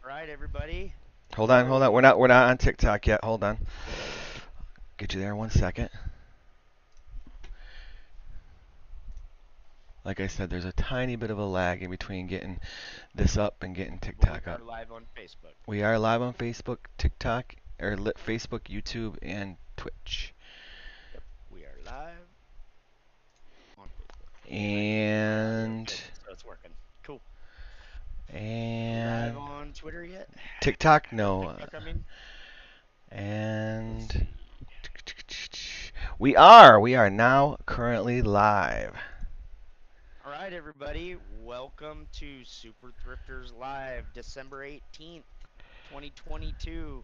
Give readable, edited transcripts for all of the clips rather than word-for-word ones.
All right, everybody. Hold on, hold Hello. on. We're not on TikTok yet. Hold on. Get you there in 1 second. Like I said, there's a tiny bit of a lag in between getting this up and getting But we TikTok are up. live on Facebook. We are live on Facebook, TikTok, or Facebook, YouTube, and Twitch. Yep, we are live on Facebook and YouTube. Very And good. So it's working. Cool. We live and on Twitter yet? TikTok, Or no. TikTok, I mean. Let's And see. we are now currently live. All right, everybody. Welcome to Super Thrifters Live, December 18th, 2022.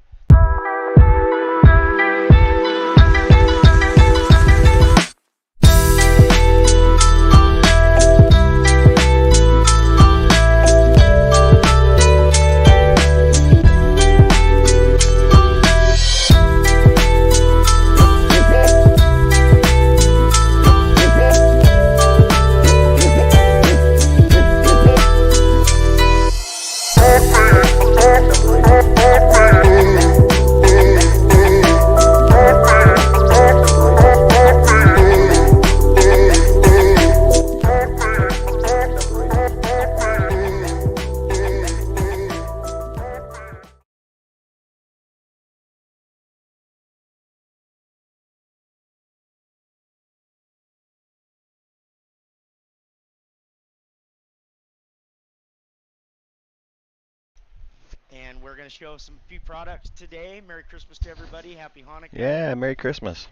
And we're going to show some few products today. Merry Christmas to everybody. Happy Hanukkah. Yeah, Merry Christmas.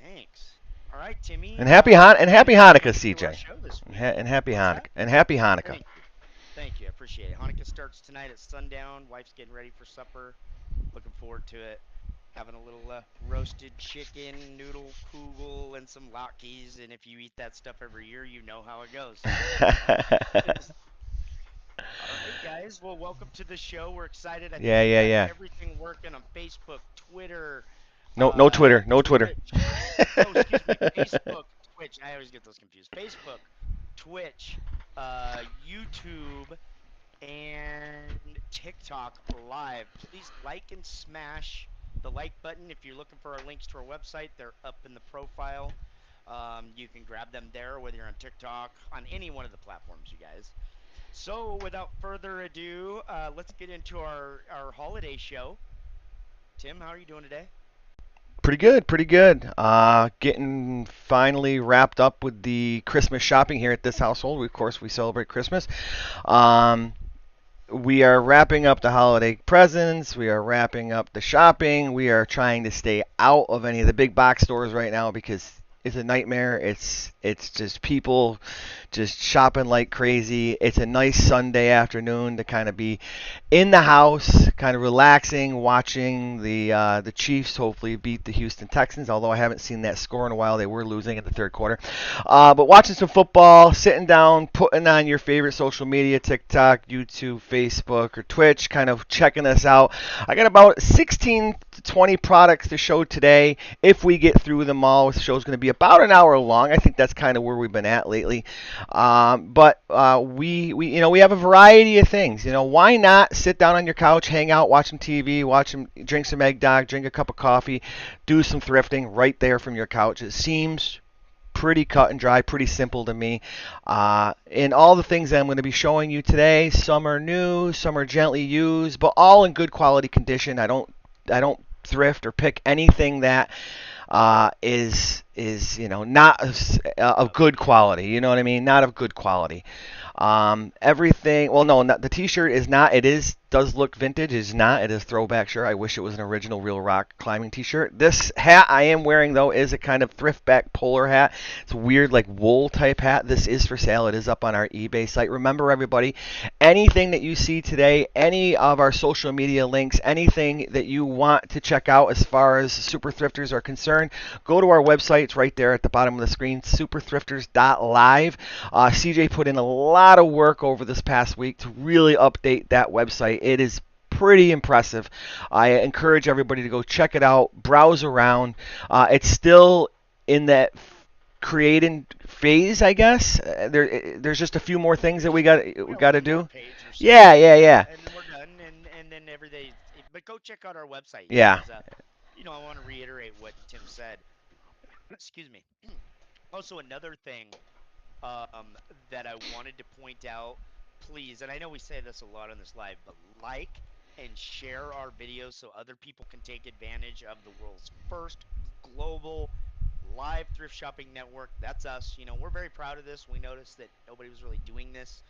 Thanks. All right, Timmy. And happy Let's get Hanukkah, into our CJ. show this And, week. and happy What's that? Hanukkah. And happy Hanukkah. Thank you. Thank you. I appreciate it. Hanukkah starts tonight at sundown. Wife's getting ready for supper. Looking forward to it. Having a little roasted chicken, noodle kugel, and some latkes. And if you eat that stuff every year, you know how it goes. All right, guys. Well, welcome to the show. We're excited. I think Yeah, we yeah, got yeah. everything working on Facebook, Twitter, No, no Twitter, no Twitter. Twitch. Oh, excuse me, Facebook, Twitch. I always get those confused. Facebook, Twitch, YouTube, and TikTok live. Please like and smash the like button. If you're looking for our links to our website, they're up in the profile. You can grab them there, whether you're on TikTok, on any one of the platforms, you guys. So, without further ado, let's get into our holiday show. Tim, how are you doing today? Pretty good, pretty good. Getting finally wrapped up with the Christmas shopping here at this household. Of course, we celebrate Christmas. Um, we are wrapping up the holiday presents. We are wrapping up the shopping. We are trying to stay out of any of the big box stores right now because it's a nightmare. It's just people just shopping like crazy. It's a nice Sunday afternoon to kind of be in the house, kind of relaxing, watching the Chiefs hopefully beat the Houston Texans. Although I haven't seen that score in a while, they were losing in the third quarter. But watching some football, sitting down, putting on your favorite social media, TikTok, YouTube, Facebook, or Twitch, kind of checking us out. I got about 16 to 20 products to show today. If we get through them all, the show's going to be about an hour long. I think that's kind of where we've been at lately. But we have a variety of things. Why not sit down on your couch, hang out, watch some TV, drink some eggnog, drink a cup of coffee, do some thrifting right there from your couch. It seems pretty cut and dry, pretty simple to me. And all the things that I'm going to be showing you today, some are new, some are gently used, but all in good quality condition. I don't thrift or pick anything that is not of good quality. You know what I mean? Not of good quality. Everything. Well, no, not, the T-shirt is not. It does look vintage. It's not. It is throwback shirt. I wish it was an original Real Rock climbing T-shirt. This hat I am wearing though is a kind of thriftback polar hat. It's a weird like wool type hat. This is for sale. It is up on our eBay site. Remember everybody, anything that you see today, any of our social media links, anything that you want to check out as far as Super Thrifters are concerned, go to our website. It's right there at the bottom of the screen, superthrifters.live. CJ put in a lot of work over this past week to really update that website. It is pretty impressive. I encourage everybody to go check it out, browse around. It's still in that creating phase, I guess. There's just a few more things that we got Yeah, to one more do. page or so, Yeah, yeah, yeah. and then we're done. And but go check out our website, you Yeah. guys. I want to reiterate what Tim said. Excuse me. Also, another thing um, that I wanted to point out, please, and I know we say this a lot on this live, but like and share our videos so other people can take advantage of the world's first global live thrift shopping network. That's us. We're very proud of this. We noticed that nobody was really doing this.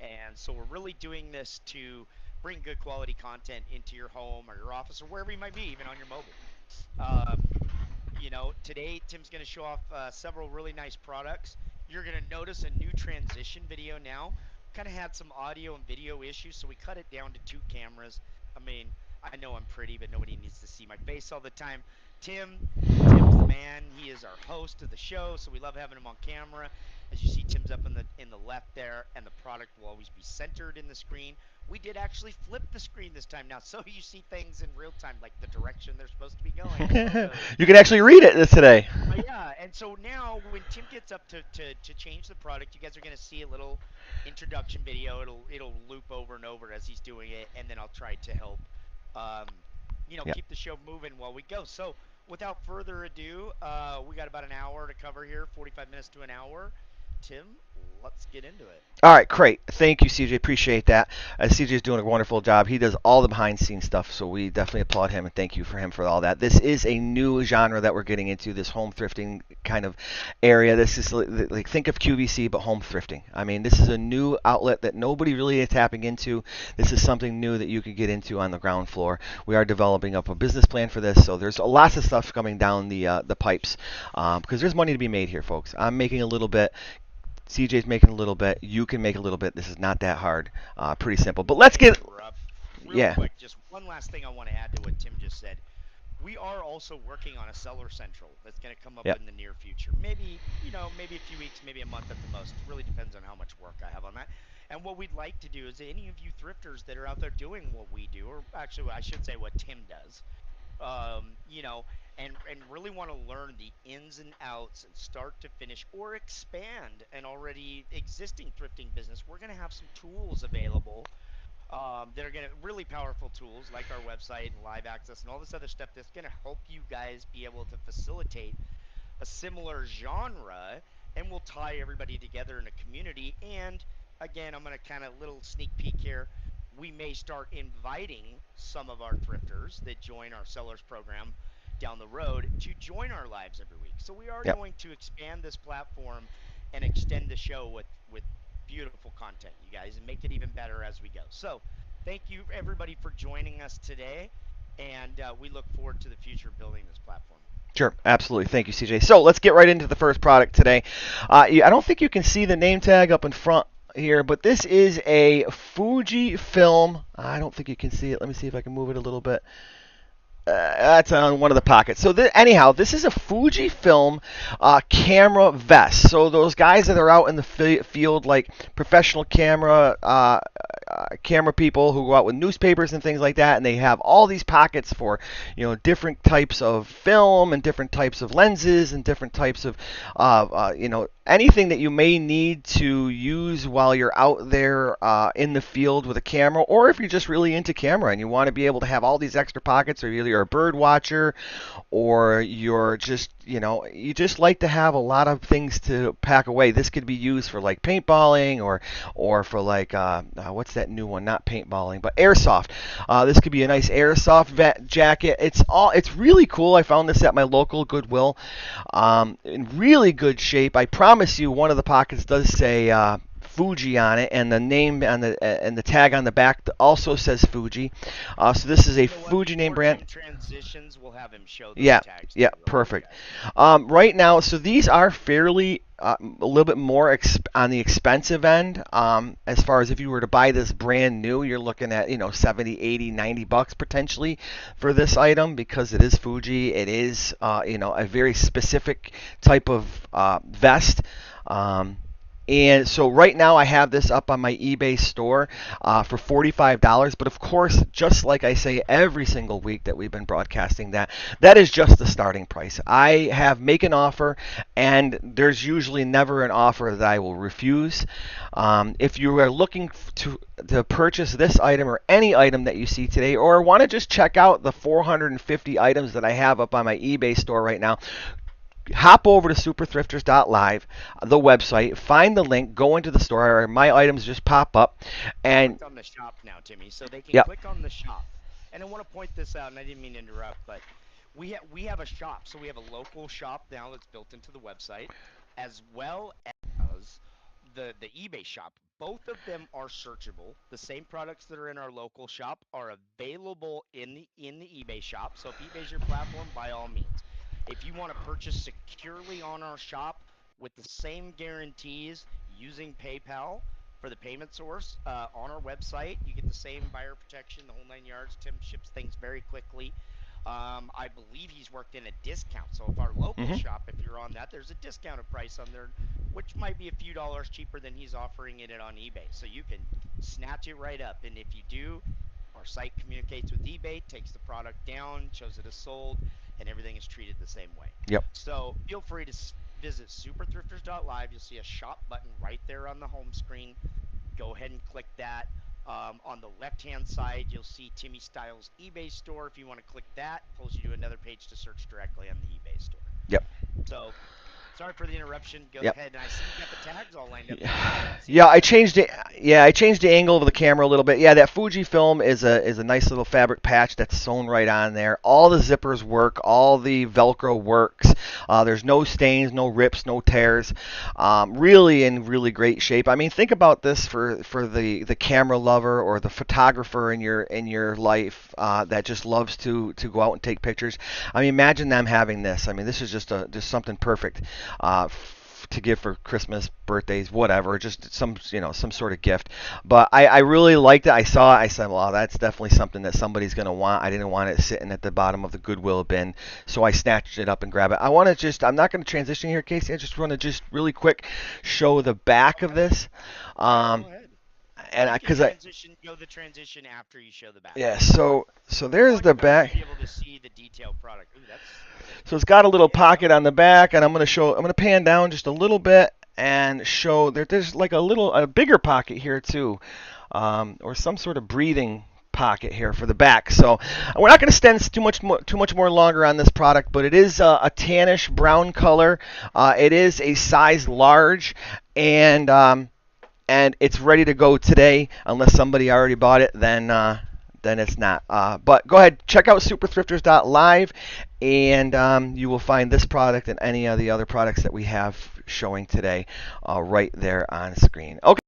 And so we're really doing this to bring good quality content into your home or your office or wherever you might be, even on your mobile. Um, Today Tim's going to show off several really nice products. You're going to notice a new transition video now. Kind of had some audio and video issues, so we cut it down to two cameras. I mean, I know I'm pretty, but nobody needs to see my face all the time. Tim, Tim's the man. He is our host of the show, so we love having him on camera. As you see, Tim's up in the left there, and the product will always be centered in the screen. We did actually flip the screen this time now, so you see things in real time, like the direction they're supposed to be going, the logos, You can actually read it this today. yeah, and so now when Tim gets up to change the product, you guys are gonna see a little introduction video. It'll loop over and over as he's doing it, and then I'll try to help, um, Yeah. keep the show moving while we go. So without further ado, we got about an hour to cover here, 45 minutes to an hour. Tim, let's get into it. All right, great. Thank you, CJ. Appreciate that. CJ is doing a wonderful job. He does all the behind-the-scenes stuff, so we definitely applaud him and thank you for him for all that. This is a new genre that we're getting into, this home thrifting kind of area. This is like think of QVC but home thrifting. I mean, this is a new outlet that nobody really is tapping into. This is something new that you could get into on the ground floor. We are developing up a business plan for this, so there's lots of stuff coming down the pipes because there's money to be made here, folks. I'm making a little bit. CJ's making a little bit. You can make a little bit. This is not that hard. Pretty simple. But let's get. Interrupt real Yeah. quick. Just one last thing I want to add to what Tim just said. We are also working on a seller central that's going to come up Yep. in the near future. Maybe, maybe a few weeks, maybe a month at the most. Really depends on how much work I have on that. And what we'd like to do is any of you thrifters that are out there doing what we do, or actually I should say what Tim does, and really want to learn the ins and outs and start to finish or expand an already existing thrifting business, we're going to have some tools available that are going to really powerful tools like our website and live access and all this other stuff that's going to help you guys be able to facilitate a similar genre, and we'll tie everybody together in a community. And again, I'm going to kind of little sneak peek here. We may start inviting some of our thrifters that join our sellers program down the road to join our lives every week. So we are Yep. going to expand this platform and extend the show with beautiful content, you guys, and make it even better as we go. So thank you everybody for joining us today, and we look forward to the future building this platform. Sure. Absolutely. Thank you, CJ. So let's get right into the first product today. I don't think you can see the name tag up in front here, but this is a Fuji film. I don't think you can see it. Let me see if I can move it a little bit. That's on one of the pockets. So anyhow, this is a Fujifilm camera vest. So those guys that are out in the field, like professional camera people who go out with newspapers and things like that, and they have all these pockets for different types of film and different types of lenses and different types of anything that you may need to use while you're out there in the field with a camera, or if you're just really into camera and you want to be able to have all these extra pockets, or you're a bird watcher, or you're just you just like to have a lot of things to pack away. This could be used for like paintballing or for like what's that new one? Not paintballing, but airsoft. This could be a nice airsoft jacket. It's really cool. I found this at my local Goodwill. In really good shape. I promise you, one of the pockets does say Fuji on it, and the name on the tag on the back also says Fuji. So this is a Fuji name brand. Transitions, we'll have him show those Yeah, tags. yeah, perfect. Right now, so these are fairly a little bit more on the expensive end. As far as if you were to buy this brand new, you're looking at 70, 80, 90 bucks potentially for this item, because it is Fuji. It is a very specific type of vest. And so right now I have this up on my eBay store for $45. But of course, just like I say every single week that we've been broadcasting that is just the starting price. I have make an offer, and there's usually never an offer that I will refuse. If you are looking to purchase this item or any item that you see today, or want to just check out the 450 items that I have up on my eBay store right now, hop over to superthrifters.live, the website, find the link, go into the store. My items just pop up, and Clicked on the shop now, Timmy, so they can yep, click on the shop. And I want to point this out, and I didn't mean to interrupt, but we have a shop, so we have a local shop now that's built into the website, as well as the eBay shop. Both of them are searchable. The same products that are in our local shop are available in the eBay shop. So if eBay's your platform, by all means. If you want to purchase securely on our shop with the same guarantees using PayPal for the payment source on our website, you get the same buyer protection, the whole 9 yards. Tim ships things very quickly. I believe he's worked in a discount. So if our local hmm shop, if you're on that, there's a discounted price on there, which might be a few dollars cheaper than he's offering it on eBay. So you can snatch it right up. And if you do, our site communicates with eBay, takes the product down, shows it as sold, and everything is treated the same way. yep, So feel free to visit superthrifters.live. You'll see a shop button right there on the home screen. Go ahead and click that. On the left-hand side, you'll see Timmy Styles eBay store. If you want to click that, pulls you to another page to search directly on the eBay store. yep, So, sorry for the interruption. Go yep. ahead, and I see you got the tags all lined up there, so I Yeah, didn't see yeah, any I tags. changed it. Yeah, I changed the angle of the camera a little bit. Yeah, that Fujifilm is a nice little fabric patch that's sewn right on there. All the zippers work. All the Velcro works. There's no stains, no rips, no tears. Really in really great shape. I mean, think about this for the camera lover or the photographer in your life that just loves to go out and take pictures. I mean, imagine them having this. I mean, this is just something perfect. To give for Christmas, birthdays, whatever, just some sort of gift. But I really liked it. I saw it. I said, well, that's definitely something that somebody's gonna want. I didn't want it sitting at the bottom of the Goodwill bin, so I snatched it up and grabbed it. I'm not gonna transition here, Casey. I just want to just really quick show the back of Okay. this, Yeah, go um, ahead. and You can because I go the transition after you show the back. yeah. So We there's want the you guys to back. be able to see the detailed product. Ooh, that's So it's got a little yeah. pocket on the back, and I'm gonna pan down just a little bit and show there's like a bigger pocket here too, or some sort of breathing pocket here for the back. So we're not going to spend too much more longer on this product, but it is a tannish brown color. It is a size large, and it's ready to go today. Unless somebody already bought it, then it's not. But go ahead, check out superthrifters.live, and you will find this product and any of the other products that we have showing today right there on screen. Okay.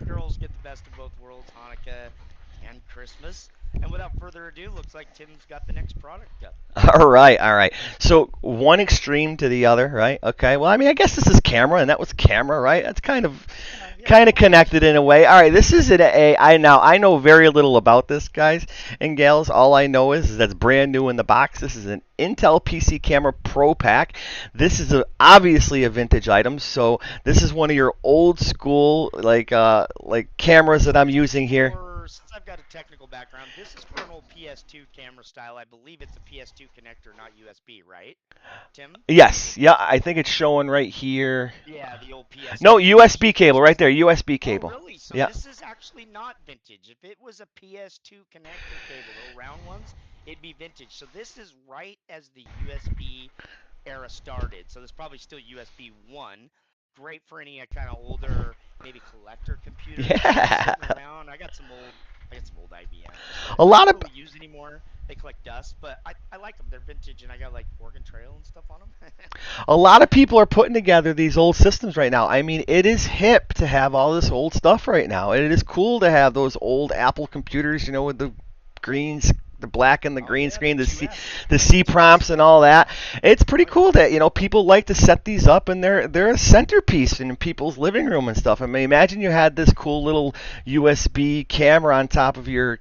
Girls get the best of both worlds, Hanukkah and Christmas. And without further ado, looks like Tim's got the next product up. All right, all right. So one extreme to the other, right? Okay. Well, I mean, I guess this is camera, and that was camera, right? That's Yeah, yeah, kind of almost. connected in a way. All right, this is an A. I know very little about this, guys and gals. All I know is that's brand new in the box. This is an Intel PC Camera Pro Pack. This is obviously a vintage item, so this is one of your old school like cameras that I'm using here. Since I've got a technical background, this is for an old PS2 camera style. I believe it's a PS2 connector, not USB, right, Tim? Yes, yeah, I think it's showing right here. Yeah, the old No, PS2 USB connection cable right system. there. USB Oh, cable. really? So Yeah. this is actually not vintage. If it was a PS2 connector cable, the round ones, it'd be vintage. So this is right as the USB era started. So there's probably still USB 1. Great for any kind of older, maybe collector computers, Yeah. sitting around. I got some old IBMs that A I lot don't of really use anymore. They collect dust, but I like them. They're vintage, and I got like Oregon Trail and stuff on them. A lot of people are putting together these old systems right now. I mean, it is hip to have all this old stuff right now. It is cool to have those old Apple computers, with the greens, the black and the Oh green yeah, the screen, QS, the C the QS. prompts and all that. It's pretty Oh yeah. cool that people like to set these up, and they're a centerpiece in people's living room and stuff. I mean, imagine you had this cool little USB camera on top of your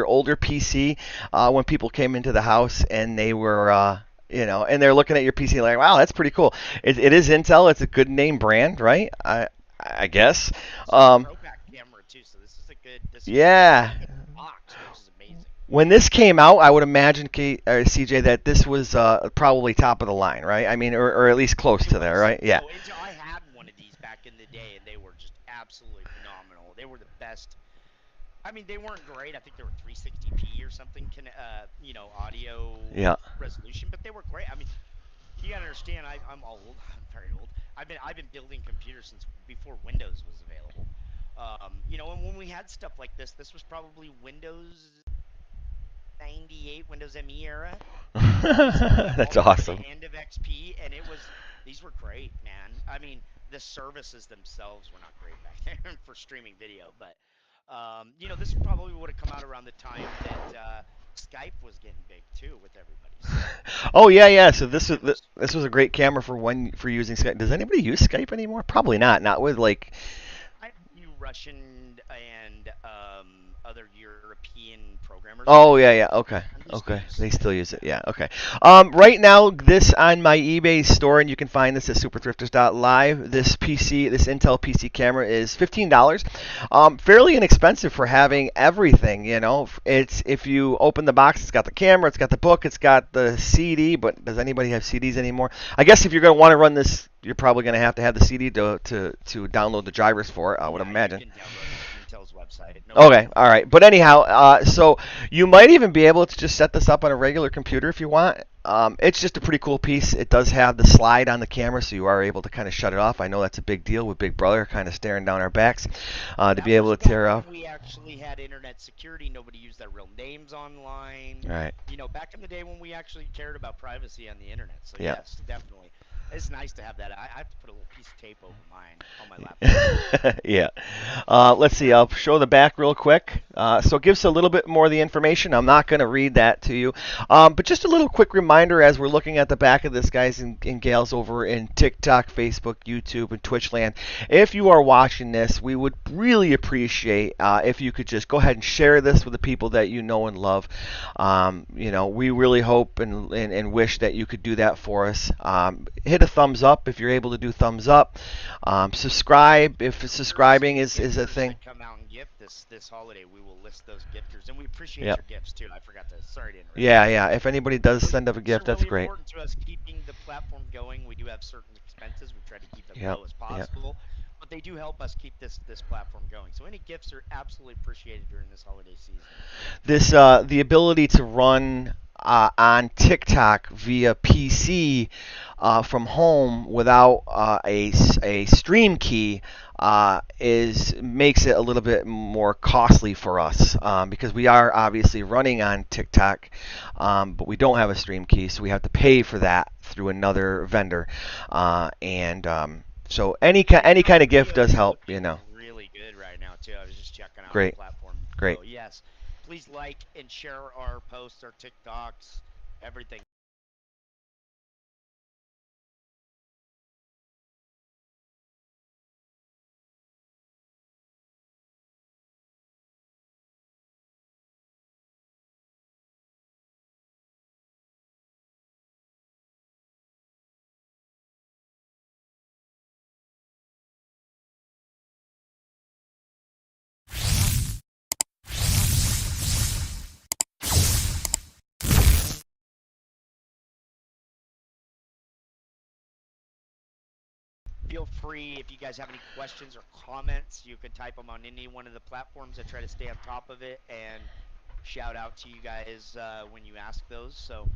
older PC when people came into the house and they were. And they're looking at your PC like, wow, that's pretty cool. It is Intel. It's a good name brand, right? I guess. This is a Um, throwback camera too, so this is good. It yeah. came in a box, which is amazing. When this came out, I would imagine, CJ, that this was probably top of the line, right? I mean, or at least close It to there, was. right? Yeah. Oh, I had one of these back in the day, and they were just absolutely phenomenal. They were the best. I mean, they weren't great. I think they were 360p or something, audio Yeah. resolution, but they were great. I mean, you gotta understand, I'm old. I'm very old. I've been building computers since before Windows was available. And when we had stuff like this was probably Windows 98, Windows ME era. All That's the way to the awesome. end of XP, and these were great, man. I mean, the services themselves were not great back then for streaming video, but this probably would have come out around the time that Skype was getting big too with everybody. So Oh yeah, yeah. So this was it was this was a great camera for using Skype. Does anybody use Skype anymore? Probably not. Not with like. I knew Russian and other European programmers on Oh it, yeah, yeah. Okay, and they still okay. use They still Skype. use it. Yeah. Okay. Right now, this on my eBay store, and you can find this at superthrifters.live. This Intel PC camera is $15. Fairly inexpensive for having everything. It's if you open the box, it's got the camera, it's got the book, it's got the CD. But does anybody have CDs anymore? I guess if you're going to want to run this, you're probably going to have the CD to download the drivers for it. I would Yeah, you imagine. can download it from Intel's website, no Okay, problem. all right. But anyhow, so you might even be able to just set this up on a regular computer if you want. It's just a pretty cool piece. It does have the slide on the camera, so you are able to kind of shut it off. I know that's a big deal with Big Brother kind of staring down our backs to That be able was to tear back off. when we actually had internet security. Nobody used their real names online. All right. Back in the day when we actually cared about privacy on the internet. So Yeah. yes, definitely. It's nice to have that. I have to put a little piece of tape over mine on my laptop. Yeah. Let's see. I'll show the back real quick. So it gives a little bit more of the information. I'm not going to read that to you. But just a little quick reminder as we're looking at the back of this, guys and gals over in TikTok, Facebook, YouTube, and Twitch land. If you are watching this, we would really appreciate if you could just go ahead and share this with the people that you know and love. We really hope and wish that you could do that for us. Hit a thumbs up if you're able to do thumbs up. Subscribe if Gifters, subscribing any is a gifters thing. that come out and gift this holiday, we will list those gifters, and we appreciate Yep. your gifts too. I forgot to. Sorry to interrupt. Yeah, yeah. If anybody does Those send up a gifts are gift, that's really great. important to us keeping the platform going. We do have certain expenses. We try to keep them Yep. low as Yep. possible, but they do help us keep this platform going. So any gifts are absolutely appreciated during this holiday season. The ability to run on TikTok via PC from home without a stream key is makes it a little bit more costly for us because we are obviously running on TikTok, but we don't have a stream key, so we have to pay for that through another vendor, and so any kind TikTok of gift video does is help, looking really good right now too. I was just checking out the Great, platform. great. So yes, please like and share our posts, our TikToks, everything. Feel free if you guys have any questions or comments, you can type them on any one of the platforms. I try to stay on top of it and shout out to you guys when you ask those. So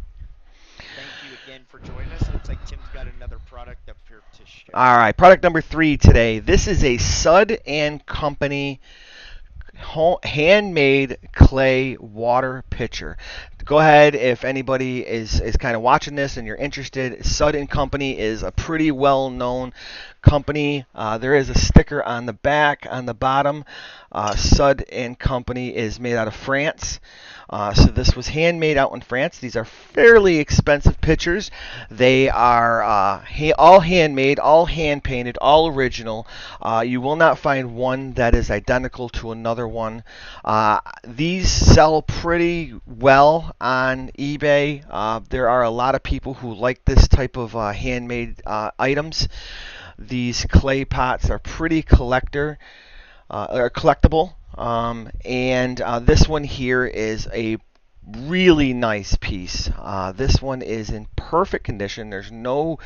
thank you again for joining us. It looks like Tim's got another product up here to share. All right, product number 3 today. This is a Sud and Company handmade clay water pitcher. Go ahead if anybody is kind of watching this and you're interested. Sud and Company is a pretty well known company. There is a sticker on the back on the bottom. Sud and Company is made out of France. So this was handmade out in France. These are fairly expensive pitchers. They are all handmade, all hand painted, all original. You will not find one that is identical to another one. These sell pretty well on eBay. There are a lot of people who like this type of handmade items. These clay pots are pretty are collectible. And this one here is a really nice piece. This one is in perfect condition. There's no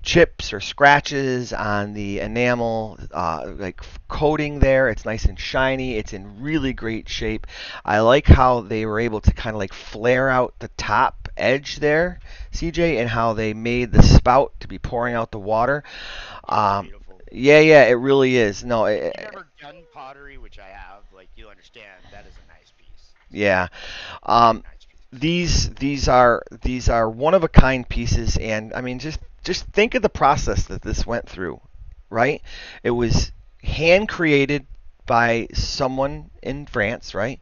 chips or scratches on the enamel like coating there. It's nice and shiny. It's in really great shape. I like how they were able to kind of like flare out the top edge there, CJ, and how they made the spout to be pouring out the water. Um, Beautiful. yeah, it really is. No, If you've ever done pottery, which I have, like you understand, that is a nice piece. So yeah. very Um, nice piece. these are one of a kind pieces, and I mean just think of the process that this went through, right? It was hand created by someone in France, right?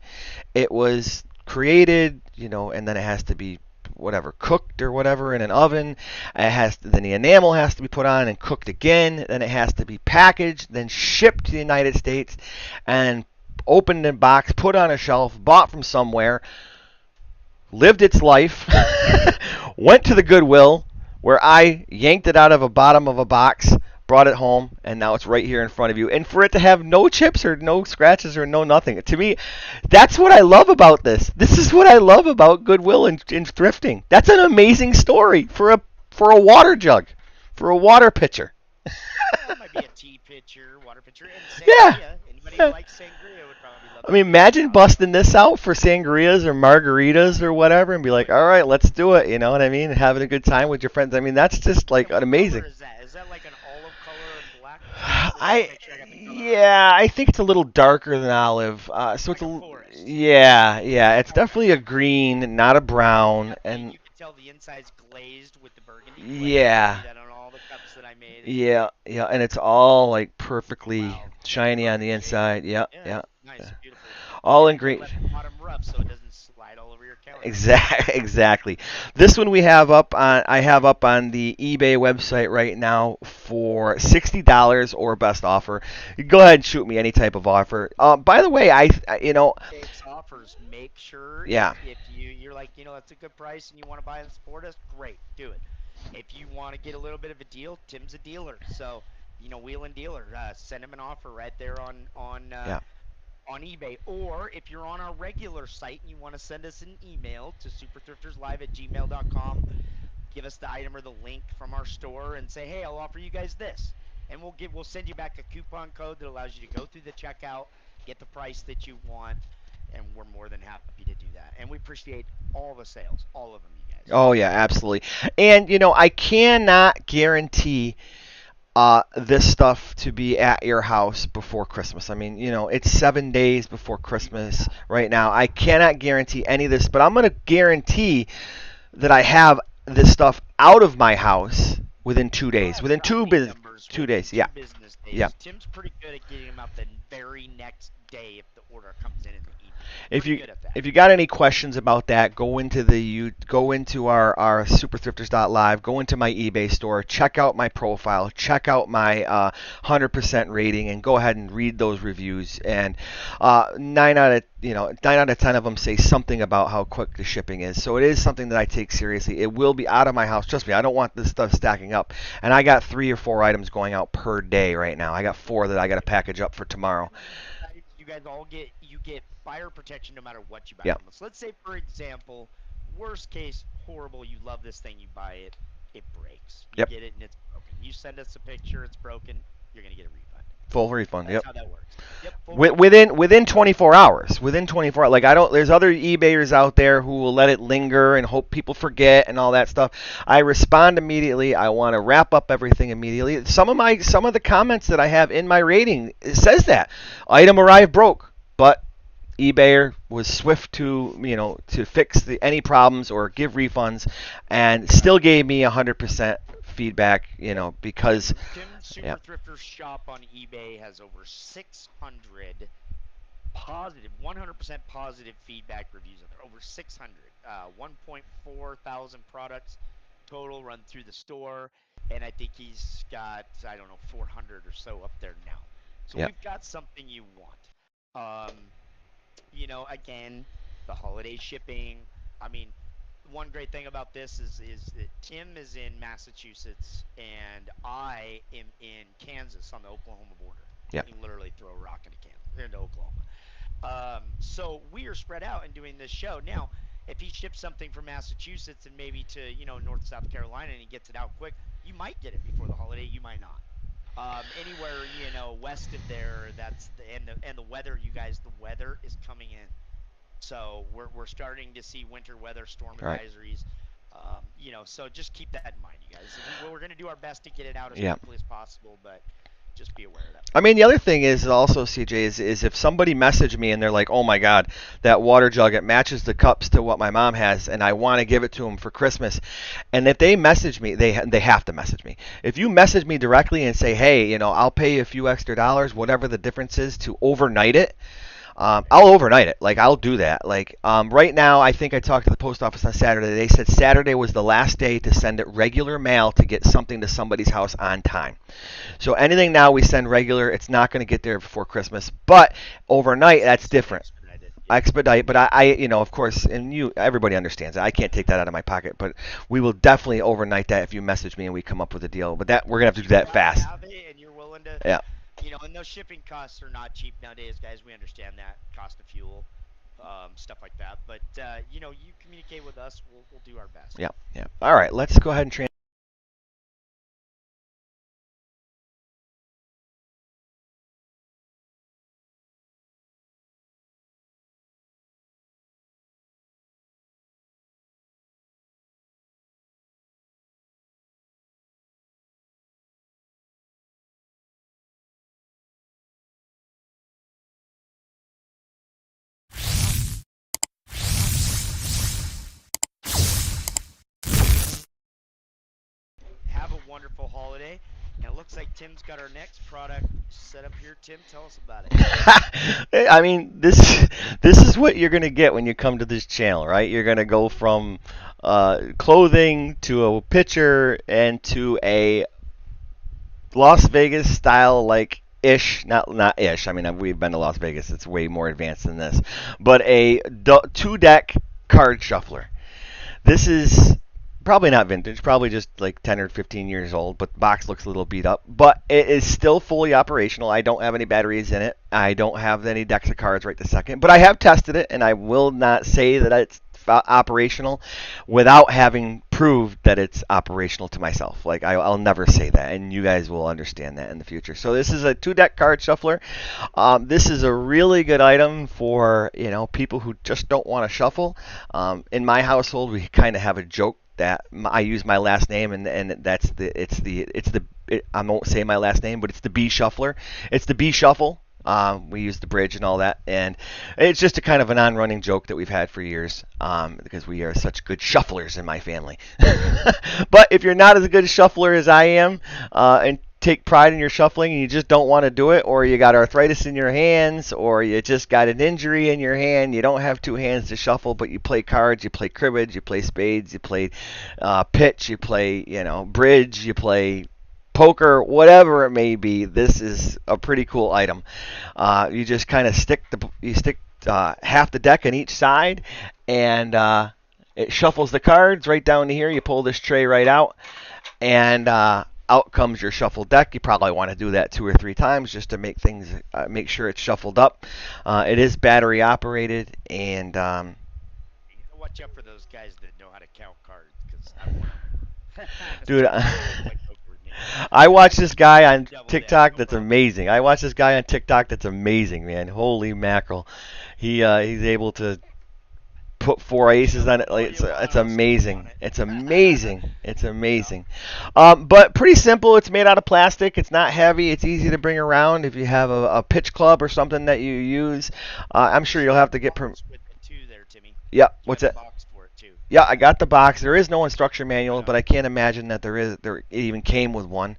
It was created, and then it has to be whatever cooked or whatever in an oven. Then the enamel has to be put on and cooked again. Then it has to be packaged, then shipped to the United States, and opened in box, put on a shelf, bought from somewhere, lived its life, went to the Goodwill where I yanked it out of a bottom of a box, brought it home, and now it's right here in front of you. And for it to have no chips or no scratches or no nothing, to me, that's what I love about this. This is what I love about Goodwill and thrifting. That's an amazing story for a water jug, for a water pitcher. Well, it might be a tea pitcher, water pitcher, and Yeah. sangria. Anybody who Yeah. likes sangria would probably love I to mean, check this imagine out. busting this out for sangrias or margaritas or whatever and be like, all right, let's do it. You know what I mean? Having a good time with your friends. I mean, that's just like And an what amazing. color is that? Is that like an olive color and black tint? Let me just I make sure I got the color right. yeah, I think it's a little darker than olive. So it's Like a forest. yeah, it's Okay. definitely a green, not a brown, Yep, and and you can tell the inside's glazed with the burgundy glaze. I see yeah, that on all the cups that I made. yeah, and it's all like perfectly Wow, shiny on the perfect shape. inside. Yeah, Yeah, yeah, nice, yeah. beautiful. All And in you can great. let the bottom rough so it doesn't slide all over your countertop. Exactly. This one I have up on the eBay website right now for $60 or best offer. You go ahead and shoot me any type of offer. By the way, Takes offers. Make sure yeah. if you're like, that's a good price and you want to buy and support us, great, do it. If you want to get a little bit of a deal, Tim's a dealer. So, wheel and dealer, send him an offer right there Yeah. on eBay. Or if you're on our regular site and you want to send us an email to superthrifterslive@gmail.com, give us the item or the link from our store and say, hey, I'll offer you guys this. And we'll send you back a coupon code that allows you to go through the checkout, get the price that you want, and we're more than happy to do that. And we appreciate all the sales, all of them, you guys. Oh yeah, absolutely. And I cannot guarantee this stuff to be at your house before Christmas. I mean, it's 7 days before Christmas right now. I cannot guarantee any of this, but I'm going to guarantee that I have this stuff out of my house within two You'll days. have Within tracking numbers two within days. Yeah. two business Yeah. days. Tim's pretty good at getting them out the very next day if the order comes in the evening. He's If pretty you good at that. if you got any questions about that, go into our superthrifters.live, go into my eBay store, check out my profile, check out my 100% rating, and go ahead and read those reviews. And nine out of 10 of them say something about how quick the shipping is. So it is something that I take seriously. It will be out of my house. Trust me, I don't want this stuff stacking up. And I got 3 or 4 items going out per day right now. I got 4 that I got to package up for tomorrow. You guys all get fire protection no matter what you buy Yeah. from us. Let's say, for example, worst case, horrible, you love this thing, you buy it, it breaks. You Yep. get it and it's broken. You send us a picture, it's broken, you're gonna get a refund. Full refund. That's Yep. how that works. Yep, full refund. Within 24 hours. Within 24 hours. Like I don't. There's other eBayers out there who will let it linger and hope people forget and all that stuff. I respond immediately. I want to wrap up everything immediately. Some of the comments that I have in my rating, it says that item arrived broke. but eBayer was swift to to fix any problems or give refunds, and still gave me 100% feedback. Because Tim yeah, Super Thrifter's shop on eBay has over 600 positive, 100% positive feedback reviews on there. Over 600, 1.4 thousand products total run through the store, and I think he's got, I don't know, 400 or so up there now. So yeah, we've got something you want. Again, the holiday shipping. I mean, one great thing about this is that Tim is in Massachusetts and I am in Kansas on the Oklahoma border. yeah, You can literally throw a rock into Kansas, into Oklahoma. So we are spread out and doing this show. Now, if he ships something from Massachusetts and maybe to, North South Carolina and he gets it out quick, you might get it before the holiday, you might not. Anywhere, west of there, and the weather, you guys, the weather is coming in. So we're starting to see winter weather storm right, advisories. So just keep that in mind, you guys. We're going to do our best to get it out as yeah. quickly as possible, but just be aware of that. I mean, the other thing is also, CJ, is if somebody messaged me and they're like, "Oh my God, that water jug, it matches the cups to what my mom has, and I want to give it to them for Christmas," and if they message me, they have to message me. If you message me directly and say, "Hey, I'll pay you a few extra dollars, whatever the difference is, to overnight it," Right. I'll overnight it. Like, I'll do that. Like, right now, I think I talked to the post office on Saturday. They said Saturday was the last day to send it regular mail to get something to somebody's house on time. So anything now we send regular, it's not going to get there before Christmas. But overnight, It's that's supposed to be different. expedited. I Yeah. expedite, but of course, and everybody understands it. I can't take that out of my pocket, but we will definitely overnight that if you message me and we come up with a deal. But that we're gonna have If to do you've that got to fast. have it and you're willing to, Yeah, and those shipping costs are not cheap nowadays, guys. We understand that cost of fuel, stuff like that. But you communicate with us, we'll do our best. yeah, yeah. All right, let's go ahead and Have a wonderful holiday. And it looks like Tim's got our next product set up here. Tim, tell us about it. I mean, this is what you're gonna get when you come to this channel, right? You're gonna go from clothing to a pitcher and to a Las Vegas style, like ish, not ish. I mean, we've been to Las Vegas. It's way more advanced than this, but a two deck card shuffler. This is probably not vintage, probably just like 10 or 15 years old, but the box looks a little beat up. But it is still fully operational. I don't have any batteries in it. I don't have any decks of cards right this second, but I have tested it, and I will not say that it's operational without having proved that it's operational to myself. Like, I'll never say that, and you guys will understand that in the future. So this is a two-deck card shuffler. This is a really good item for people who just don't want to shuffle. In my household, we kind of have a joke that I use my last name, and that's I won't say my last name, but it's the B shuffler. It's the B shuffle. We use the bridge and all that, and it's just a kind of an on-running joke that we've had for years, because we are such good shufflers in my family. But if you're not as good a shuffler as I am, and take pride in your shuffling, and you just don't want to do it, or you got arthritis in your hands, or you just got an injury in your hand, you don't have two hands to shuffle, but you play cards, you play cribbage, you play spades, you play pitch, you play bridge, you play poker, whatever it may be, this is a pretty cool item. You just kind of stick half the deck on each side, and it shuffles the cards right down to here. You pull this tray right out, and out comes your shuffled deck. You probably want to do that 2 or 3 times just to make sure it's shuffled up. It is battery operated, and You gotta watch out for those guys that know how to count cards, because I'm one of them. That's dude. two cards when you play poker with me. I watch this guy on Double deck, TikTok no that's problem. amazing. I watch this guy on TikTok that's amazing, man. Holy mackerel. He's able to put four aces Show on them it. all Like you want. it's I'll still want amazing. it. It's amazing. It's Yeah. amazing. But pretty simple. It's made out of plastic. It's not heavy. It's easy to bring around. If you have a pitch club or something that you use, I'm You sure should you'll have have the to get. box with it too, there, Timmy. Yeah. You What's have the it? box for it too. Yeah, I got the box. There is no instruction Right manual, but on. I can't imagine that there it even came with one.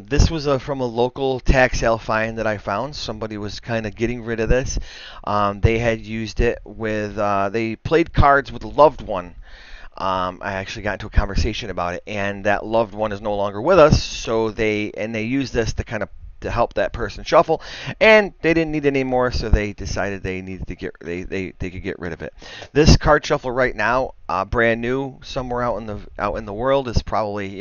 This was from a local tag sale find that I found. Somebody was kind of getting rid of this. They had used it with they played cards with a loved one. I actually got into a conversation about it, and that loved one is no longer with us. So they used this to kind of to help that person shuffle, and they didn't need it anymore, so they decided they needed to they could get rid of it. This card shuffle right now, brand new, somewhere out in the world, is probably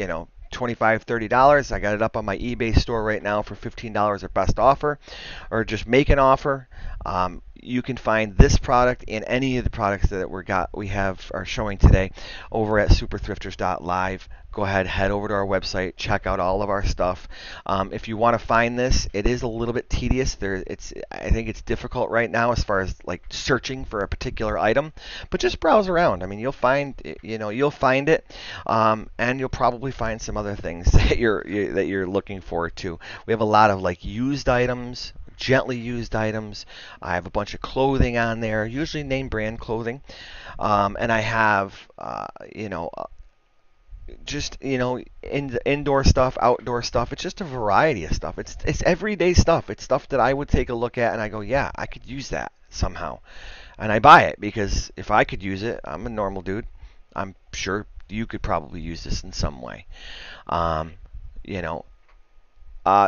$25-$30. I got it up on my eBay store right now for $15 at best offer, or just make an offer. You can find this product and any of the products that we have are showing today over at superthrifters.live. Go ahead, head over to our website, check out all of our stuff. If you want to find this, it is a little bit tedious. I think it's difficult right now as far as like searching for a particular item, but just browse around. I mean, you'll find it, and you'll probably find some other things that you're looking for too. We have a lot of like used items, gently used items. I have a bunch of clothing on there, usually name brand clothing, and I have just indoor stuff, outdoor stuff. It's just a variety of stuff. It's everyday stuff. It's stuff that I would take a look at and I go, yeah, I could use that somehow, and I buy it because if I could use it, I'm a normal dude. I'm sure you could probably use this in some way. Um, you know,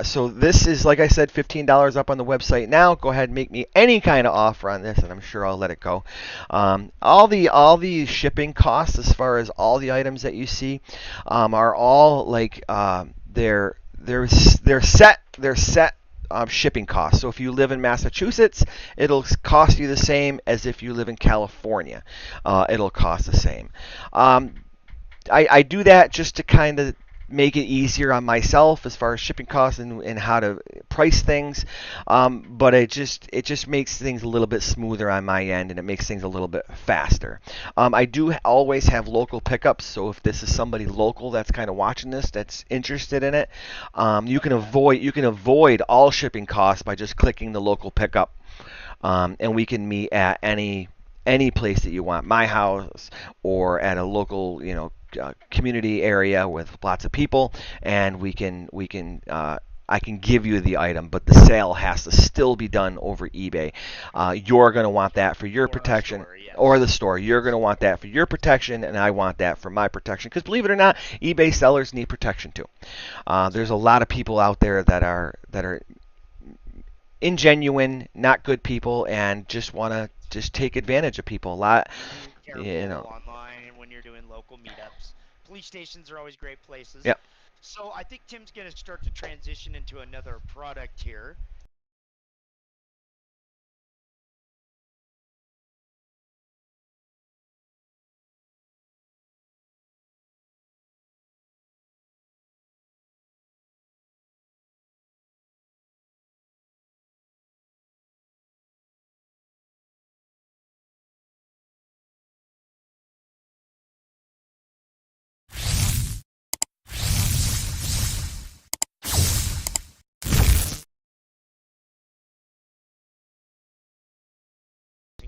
so this is, like I said, $15 up on the website now. Go ahead and make me any kind of offer on this, and I'm sure I'll let it go. All the shipping costs, as far as all the items that you see, are all like they're set shipping costs. So if you live in Massachusetts, it'll cost you the same as if you live in California. It'll cost the same. Um, I do that just to kind of make it easier on myself as far as shipping costs and how to price things. But it just makes things a little bit smoother on my end, and it makes things a little bit faster. I do always have local pickups, so if this is somebody local that's kind of watching this that's interested in it, you can avoid all shipping costs by just clicking the local pickup, and we can meet at any place that you want, my house or at a local, community area with lots of people, and I can give you the item, but the sale has to still be done over eBay. You're going to want that for your Or the protection, store, or the yes. store. You're going to want that for your protection, and I want that for my protection. Because believe it or not, eBay sellers need protection too. There's a lot of people out there that are ingenuine, not good people, and just want to just take advantage of people. A lot, you Careful know. online when you're doing local meetups. Police stations are always great places. Yep. So I think Tim's going to start to transition into another product here.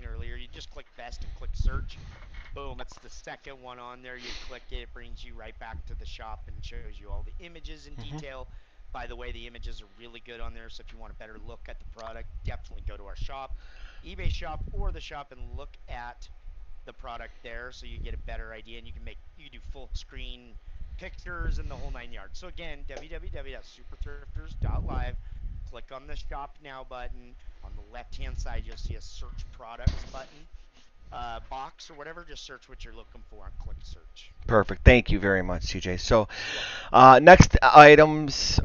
Earlier, you just click best and click search. Boom, it's the second one on there. You click it, it brings you right back to the shop and shows you all the images in Hmm. detail. By the way, the images are really good on there, so if you want a better look at the product, definitely go to our shop, eBay shop, or the shop, and look at the product there so you get a better idea, and you can do full screen pictures and the whole 9 yards. So again, www.superthrifters.live. Click on the shop now button. On the left hand side, you'll see a search products button, box or whatever. Just search what you're looking for and click search. Perfect. Thank you very much, CJ. So, You're welcome. next items,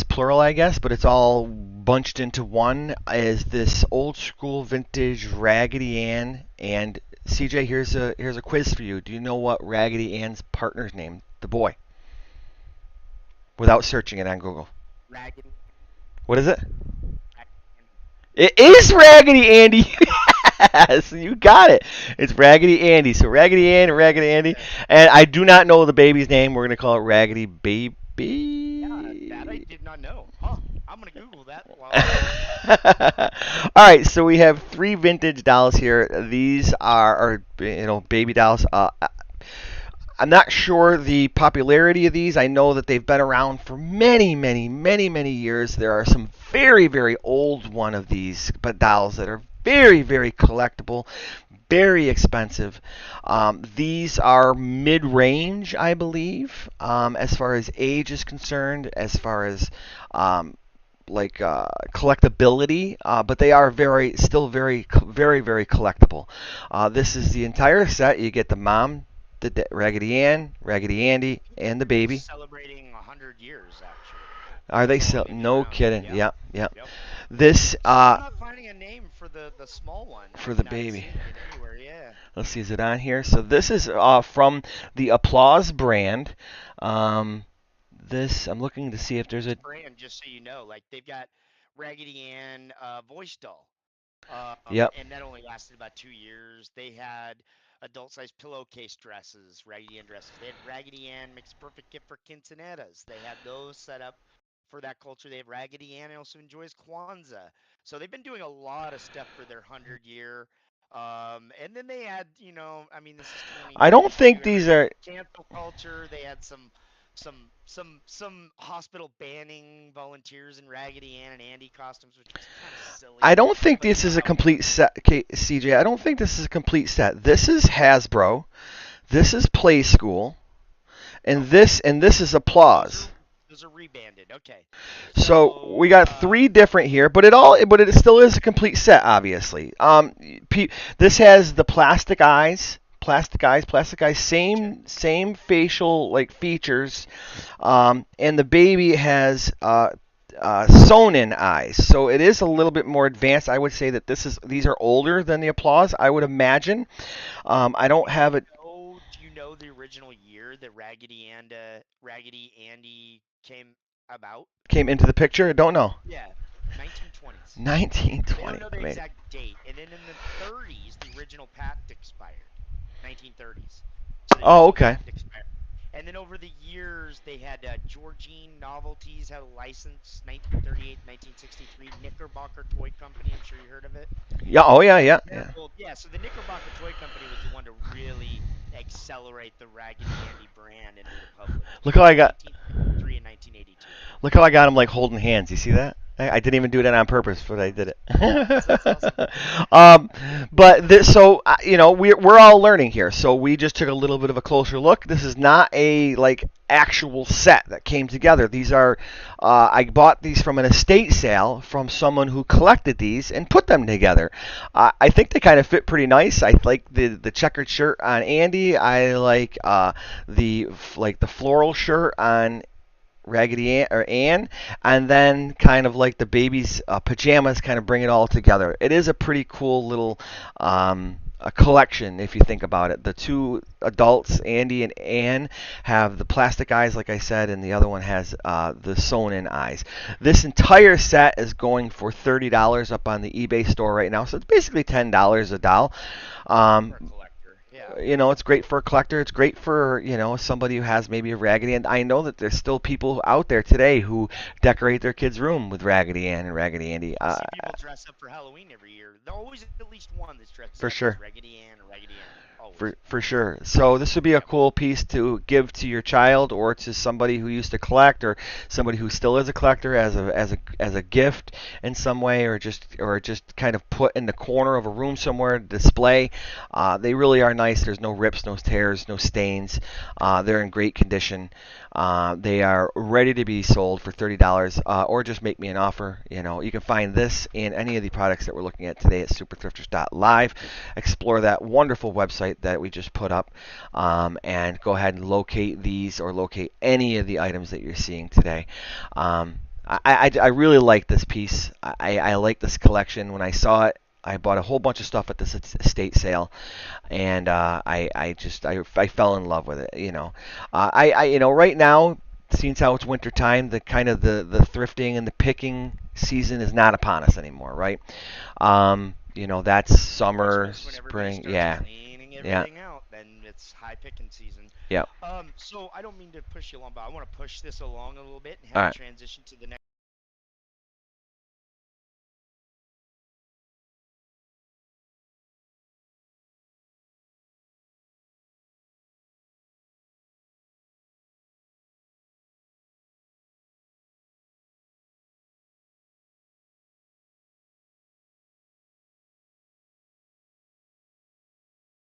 plural, I guess, but it's all bunched into one, is this old school vintage Raggedy Ann. And CJ, here's a quiz for you. Do you know what Raggedy Ann's partner's name? The boy, without searching it on Google. Raggedy, What is it? Raggedy Andy. It is Raggedy Andy. Yes, you got it. It's Raggedy Andy. So Raggedy Ann and Raggedy Andy. Yeah. And I do not know the baby's name. We're gonna call it Raggedy Yeah, that I Baby. did not know. Huh. I'm gonna Google that while we're here. All right, so we have three vintage dolls here. These are baby dolls. I'm not sure the popularity of these. I know that they've been around for many, many, many, many years. There are some very, very old one of these but dolls that are very, very collectible, very expensive. These are mid-range, I believe, as far as age is concerned, as far as um, collectability, but they are still very, very collectible. This is the entire set. You get the mom, the Raggedy Ann, Raggedy Andy, and the They're baby. celebrating 100 years actually. Are they That's how long still? they've been No around. kidding. Yep. Yep, yep. Yep. This Still not finding a name for the small one. for I'm the not baby. seeing it anywhere. Yeah. Let's see, is it on here? So this is from the Applause brand. Um, this I'm looking to see if there's This a. brand, just so you know, like they've got Raggedy Ann voice doll. Yep. And that only lasted about 2 years. They had adult-sized pillowcase dresses, Raggedy Ann dresses. They had Raggedy Ann makes a perfect gift for quinceaneras. They had those set up for that culture. They have Raggedy Ann and also enjoys Kwanzaa. So they've been doing a lot of stuff for their 100 year. And then they had, I mean, this is I don't 2022. think these Everything are. cancel culture. They had some hospital banning volunteers in Raggedy Ann and Andy costumes, which was kind of I silly. don't think But you this know is a how it complete is. set, CJ. I don't think this is a complete set. This is Hasbro. This is Play School, Okay. and this is Those Applause. are those are rebanded. Okay. So we So got three different here, but it still is a complete set, obviously. This has the plastic eyes, gotcha. same facial like features, and the baby has sewn in eyes. So it is a little bit more advanced. I would say that these are older than the Applause. I would imagine. I don't have it Do you know the original year that Raggedy Andy came about? came into the picture. I don't know. Yeah, 1920s. They don't 1920. know the Amazing. exact date. And then in the 30s, the original patent expired. 1930s. So the Oh, original okay. patent expired. And then over the years, they had Georgine Novelties had a license, 1938, 1963. Knickerbocker Toy Company, I'm sure you heard of it. Yeah. Oh, yeah, yeah, yeah. Careful. Yeah, so the Knickerbocker Toy Company was the one to really accelerate the Raggedy Andy brand into the public Look how I between got. 1963 and 1982. Look how I got them like holding hands. You see that? I didn't even do that on purpose, but I did That's awesome. it. But we're all learning here. So we just took a little bit of a closer look. This is not a like actual set that came together. These are I bought these from an estate sale from someone who collected these and put them together. I think they kind of fit pretty nice. I like the checkered shirt on Andy. I like the floral shirt on Raggedy Ann, or Ann, and then kind of like the baby's pajamas kind of bring it all together. It is a pretty cool little a collection if you think about it. The two adults, Andy and Ann, have the plastic eyes, like I said, and the other one has the sewn-in eyes. This entire set is going for $30 up on the eBay store right now, so it's basically $10 a doll. Um, For a collector. Yeah. it's great for a collector. It's great for, somebody who has maybe a Raggedy Ann. I know that there's still people out there today who decorate their kids' room with Raggedy Ann and Raggedy Andy. I see people dress up for Halloween every year. There's always at least one that's dressed For up as sure. Raggedy Ann or Raggedy Ann. Always. For sure. So this would be a Yep. cool piece to give to your child or to somebody who used to collect or somebody who still is a collector as a gift in some way or just kind of put in the corner of a room somewhere to display. They really are nice. There's no rips, no tears, no stains. They're in great condition. They are ready to be sold for $30, or just make me an offer. You can find this and any of the products that we're looking at today at superthrifters.live. Explore that wonderful website that we just put up, and go ahead and locate these or locate any of the items that you're seeing today. I really like this piece. I like this collection. When I saw it, I bought a whole bunch of stuff at this estate sale, and I fell in love with it. Right now, since how it's winter time, the kind of the thrifting and the picking season is not upon us anymore, right? That's summer, Christmas, when everybody spring. starts Yeah, cleaning yeah, everything out, then it's high picking season. yeah. So I don't mean to push you along, but I want to push this along a little bit and All have you right. transition to the next.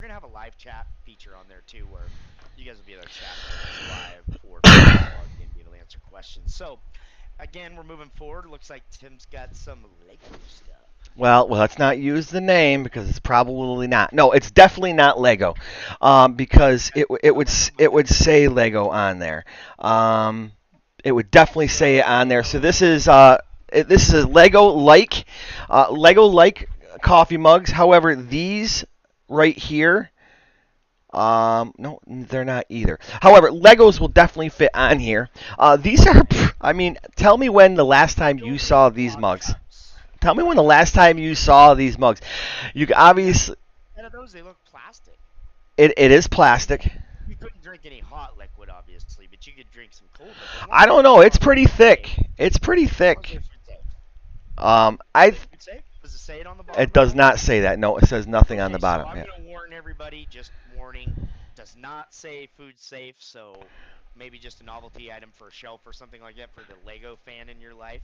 We're gonna have a live chat feature on there too, where you guys will be able to chat with us live, or people just log in, be able to answer questions. So again, we're moving forward. Looks like Tim's got some Lego stuff. Well, let's not use the name because it's probably not. No, it's definitely not Lego, because Okay, it I'm would gonna move it that. would say Lego on there. Um, it would definitely say it on there. So So this is Lego like coffee mugs. However, these right here, no, they're not either. However, Legos will definitely fit on here. These are, I mean, tell me when the last time you building saw these block mugs. cups. Tell me when the Right. last time you saw these mugs. You obviously Instead of those, they look plastic. it is plastic. You couldn't drink any hot liquid, obviously, but you could drink some cold liquid. As long I as don't it's know. It's strong enough pretty to thick. say, It's pretty as long as thick. they're food safe. I They food safe? Does it say it on the It bottom at does all? not say that. No, it says nothing on the Okay, so bottom. I'm Yeah. gonna warn everybody. Just warning, does not say food safe. So maybe just a novelty item for a shelf or something like that for the Lego fan in your life.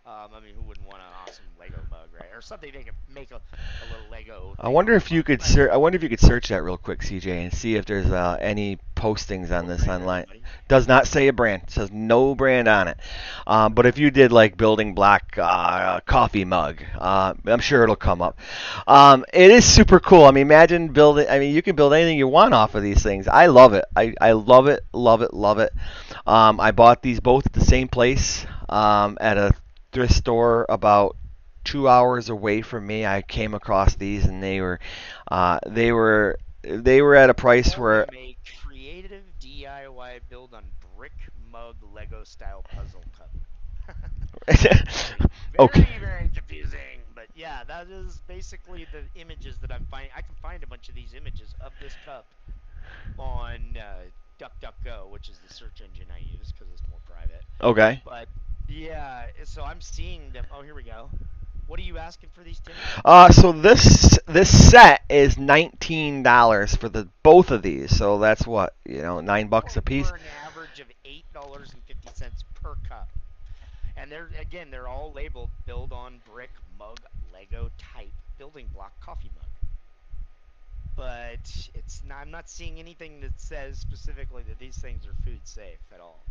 I mean, who wouldn't want an awesome Lego mug, right? Or something they can make a little Lego I thing wonder on the if you mug. could But I wonder if you could search that real quick, CJ, and see if there's any postings on no this brand or online. anybody. Does not say a brand. It says no brand on it. But if you did like building block coffee mug, I'm sure it'll come up. It is super cool. I mean, imagine building. I mean, you can build anything you want off of these things. I love it. I love it. Love it. Love it. I bought these both at the same place at a thrift store about 2 hours away from me. I came across these, and they were at a price Call where them a creative DIY build on brick mug Lego style puzzle cup. very, okay. very confusing. But yeah, that is basically the images that I'm finding. I can find a bunch of these images of this cup on DuckDuckGo, which is the search engine I use because it's more private. Okay. But yeah, so I'm seeing them. Oh, here we go. What are you asking for these, Timmy? So this set is $19 for the both of these. So that's what, $9 a Going piece. for an average of $8.50 per cup. And they're all labeled build on brick mug Lego type building block coffee mug. But I'm not seeing anything that says specifically that these things are food safe at all.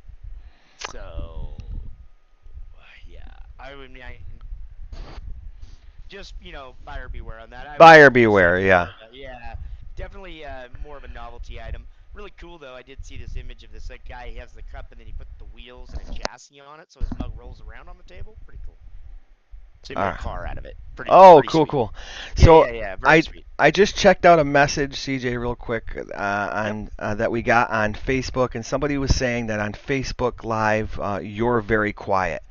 So yeah, I would mean, just buyer beware on that. I would Buyer definitely say beware, more yeah. of a, yeah, definitely more of a novelty item. Really cool though. I did see this image of this guy. He has the cup and then he put the wheels and a chassis on it, so his mug rolls around on the table. Pretty cool. So he made a Uh, car out of it. oh, Pretty cool, sweet. cool. Yeah, So yeah, yeah. Very I sweet. I just checked out a message, CJ, real quick, Yep. on that we got on Facebook, and somebody was saying that on Facebook Live, you're very quiet.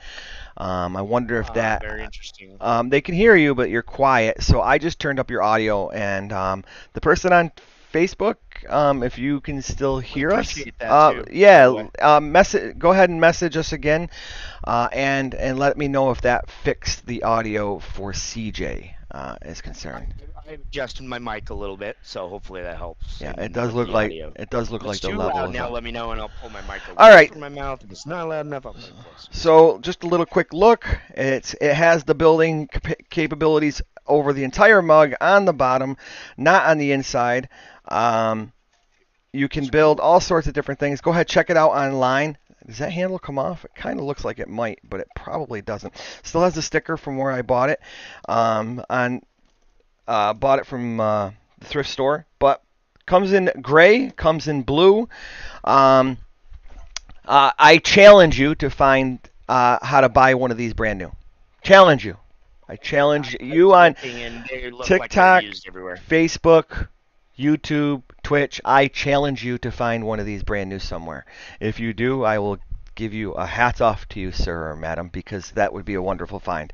I wonder if Very that interesting. they can hear you, but you're quiet. So I just turned up your audio, and the person on Facebook, if you can still Would hear us, appreciate that too. By the yeah, way. go ahead and message us again, and let me know if that fixed the audio for CJ is I, concerned. I adjusted my mic a little bit, so hopefully that helps Yeah, in with the audio. it does look If it's like the too level loud is now, up. let me know and I'll pull my mic All away right. from my mouth. If it's not loud enough, I'll bring it closer. So So just a little quick look. It has the building capabilities over the entire mug on the bottom, not on the inside. Um, you can build sweet. all sorts of different things. Go ahead, check it out online. Does that handle come off? It kind of looks like it might, but it probably doesn't. Still has the sticker from where I bought it. On Bought it from the thrift store, but comes in gray, comes in blue. Um, I challenge you to find how to buy one of these brand new. Challenge you. I challenge I was you on looking and they look like they're TikTok, used everywhere. Facebook, YouTube, Twitch. I challenge you to find one of these brand new somewhere. If you do, I will give you a hats off to you, sir or madam, because that would be a wonderful find.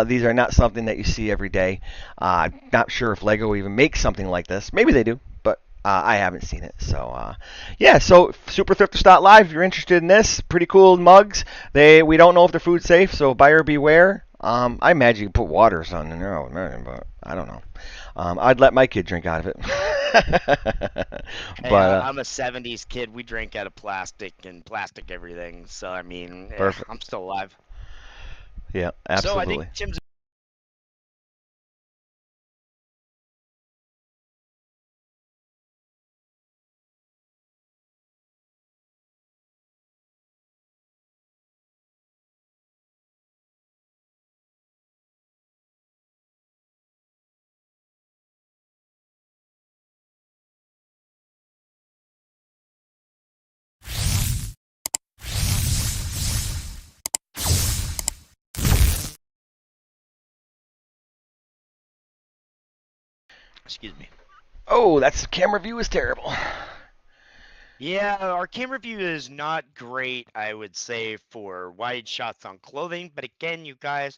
These are not something that you see every day. Not sure if Lego even makes something like this. Maybe they do, but I haven't seen it. So yeah, so superthrifters.live. If you're interested in this, pretty cool mugs. We don't know if they're food safe, so buyer beware. I imagine you can put water or something in there, but I don't know. I'd let my kid drink out of it. Hey, But I'm a '70s kid. We drank out of plastic and plastic everything. So I mean, perfect. I'm still alive. Yeah, So I think absolutely. Tim's. Excuse me. Oh, that's camera view is terrible. Yeah, our camera view is not great, I would say, for wide shots on clothing. But again, you guys,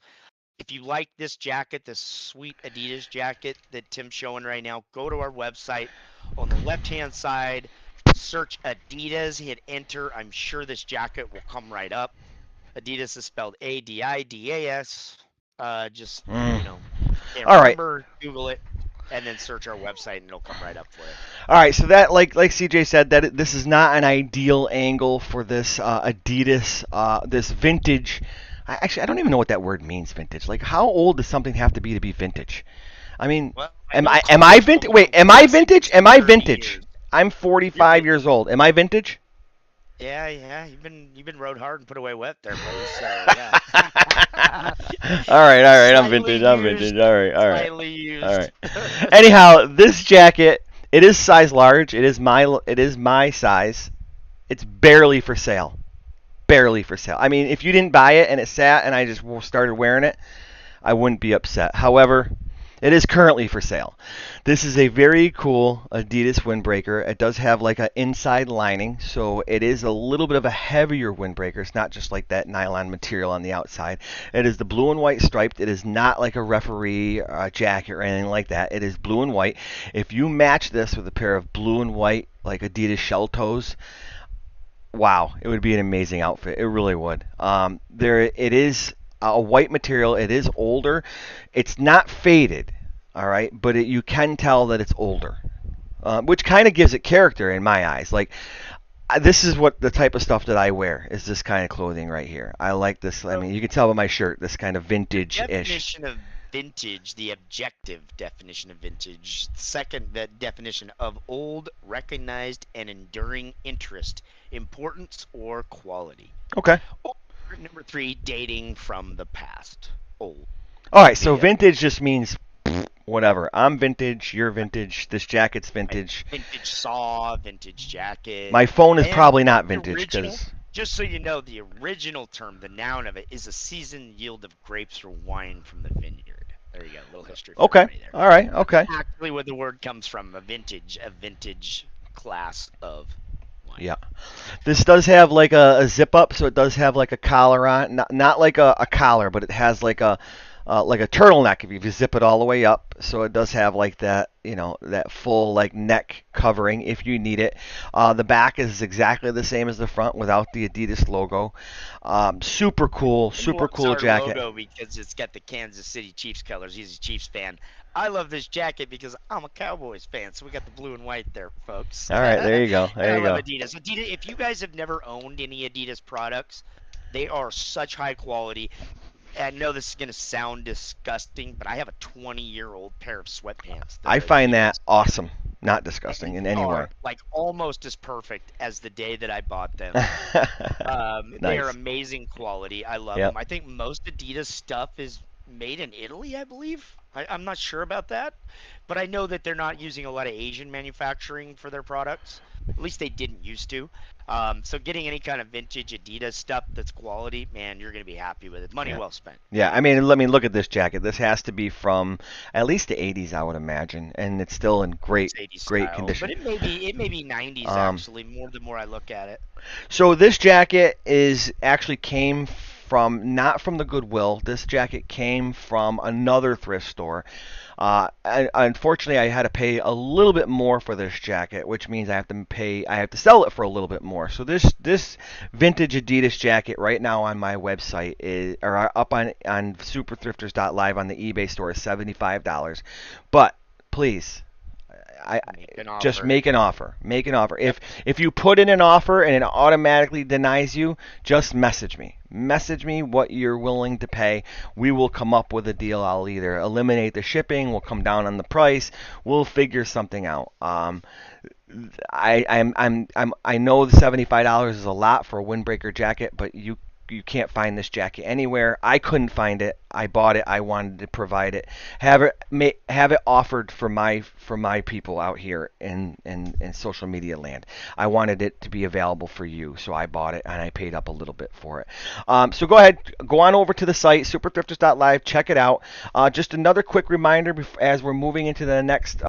if you like this jacket, this sweet Adidas jacket that Tim's showing right now, go to our website. On the left-hand side, search Adidas, hit enter. I'm sure this jacket will come right up. Adidas is spelled Adidas. Just, Mm. can't All right. remember, Google it, and then search our website, and it'll come right up for you. All right, so that like CJ said that this is not an ideal angle for this Adidas this vintage. Actually, I don't even know what that word means, vintage. Like, how old does something have to be vintage? I mean, Well, I am know I clothes vintage? Wait, belong am to I us vintage? for Am I 30 vintage? years. I'm You're 45 years vintage. old. Am I vintage? Yeah, yeah, you've been rode hard and put away wet there, buddy. So yeah. All right. I'm Slightly vintage. I'm used, vintage. All slightly right. used. Anyhow, this jacket, it is size large. It is my size. It's barely for sale. Barely for sale. I mean, if you didn't buy it and it sat and I just started wearing it, I wouldn't be upset. However, it is currently for sale. This is a very cool Adidas windbreaker. It does have like an inside lining, so it is a little bit of a heavier windbreaker. It's not just like that nylon material on the outside. It is the blue and white striped. It is not like a referee jacket or anything like that. It is blue and white. If you match this with a pair of blue and white like Adidas shell toes, wow, it would be an amazing outfit. It really would. It is a white material. It is older. It's not faded, all right, but you can tell that it's older, which kind of gives it character in my eyes. Like this is what the type of stuff that I wear is this kind of clothing right here. I like this. I So mean, you can tell by my shirt, this kind of the vintage-ish. definition of vintage, the objective definition of vintage, second, the definition of old, recognized, and enduring interest, importance, or quality. Okay. Or number three, dating from the past. Old All right. would be So the other. vintage just means whatever. I'm vintage. You're vintage. This jacket's Right? vintage. Vintage saw, vintage jacket, My phone is and probably not the vintage original. because. Just so you know, the original term, the noun of it, is a seasoned yield of grapes or wine from the vineyard. There you go, a little history for Okay. everybody there. All right. That's Okay. actually where the word comes from, a vintage class of wine. Yeah. This does have like a zip up, so it does have like a collar on. Not like a collar, but it has like a turtleneck if you zip it all the way up. So it does have like that, that full like neck covering if you need it. The back is exactly the same as the front without the Adidas logo. He Super loves cool our jacket. logo because it's got the Kansas City Chiefs colors. He's a Chiefs fan. I love this jacket because I'm a Cowboys fan, so we got the blue and white there, folks. All right, there you go. And There I you love go. Adidas. Adidas, if you guys have never owned any Adidas products, they are such high quality. I know this is going to sound disgusting, but I have a 20-year-old pair of sweatpants that I are find that Adidas, awesome, not and disgusting in they any way. are like almost as perfect as the day that I bought them. They are Nice. amazing quality. I love Yep. them. I think most Adidas stuff is made in Italy, I believe. I'm not sure about that, but I know that they're not using a lot of Asian manufacturing for their products. At least they didn't used to. So getting any kind of vintage Adidas stuff that's quality, man, you're gonna be happy with it. Money Yeah. well spent. Yeah, Money I well mean, spent. let me look at this jacket. This has to be from at least the 80s, I would imagine, and it's still in great, It's 80s great style, but condition. it may be 90s Um, actually. More the more I look at it. So this jacket is actually came from not from the Goodwill. This jacket came from another thrift store. Unfortunately, I had to pay a little bit more for this jacket, which means I have to sell it for a little bit more. So this vintage Adidas jacket right now on my website is or up on superthrifters.live on the eBay store is $75. But please, I Make an just offer. make an offer. Make an offer. Yep. If you put in an offer and it automatically denies you, just message me. Message me what you're willing to pay. We will come up with a deal. I'll either eliminate the shipping, we'll come down on the price, we'll figure something out. I know the $75 is a lot for a windbreaker jacket, but you can't find this jacket anywhere. I couldn't find it. I bought it. I wanted to provide it. Have it offered for my people out here in social media land. I wanted it to be available for you, so I bought it and I paid up a little bit for it. So go ahead, go on over to the site superthrifters.live. Check it out. Just another quick reminder as we're moving into the next.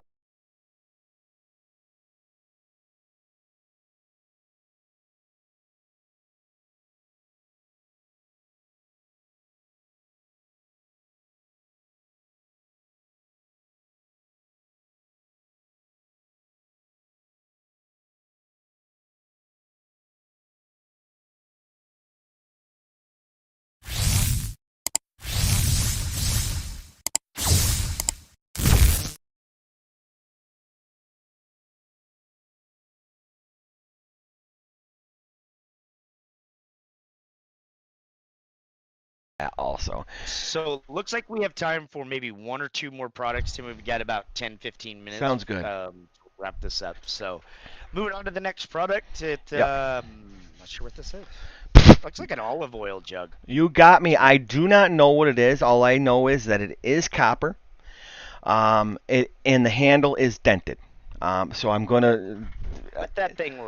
Also. So looks like we have time for maybe one or two more products, Tim. We've got about 10, 15 minutes Sounds good. to wrap this up. So moving on to the next product. Yep. Not sure what this is. Looks like an olive oil jug. You got me. I do not know what it is. All I know is that it is copper. And the handle is dented. So I'm gonna. But that thing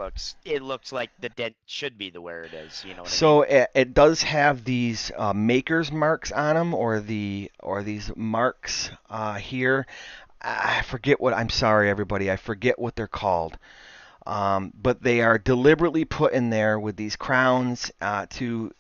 it looks like the dent should be the where it is. You know what I mean? So it does have these maker's marks on them, or these marks here. I forget what. I'm sorry, everybody. I forget what they're called. But they are deliberately put in there with these crowns to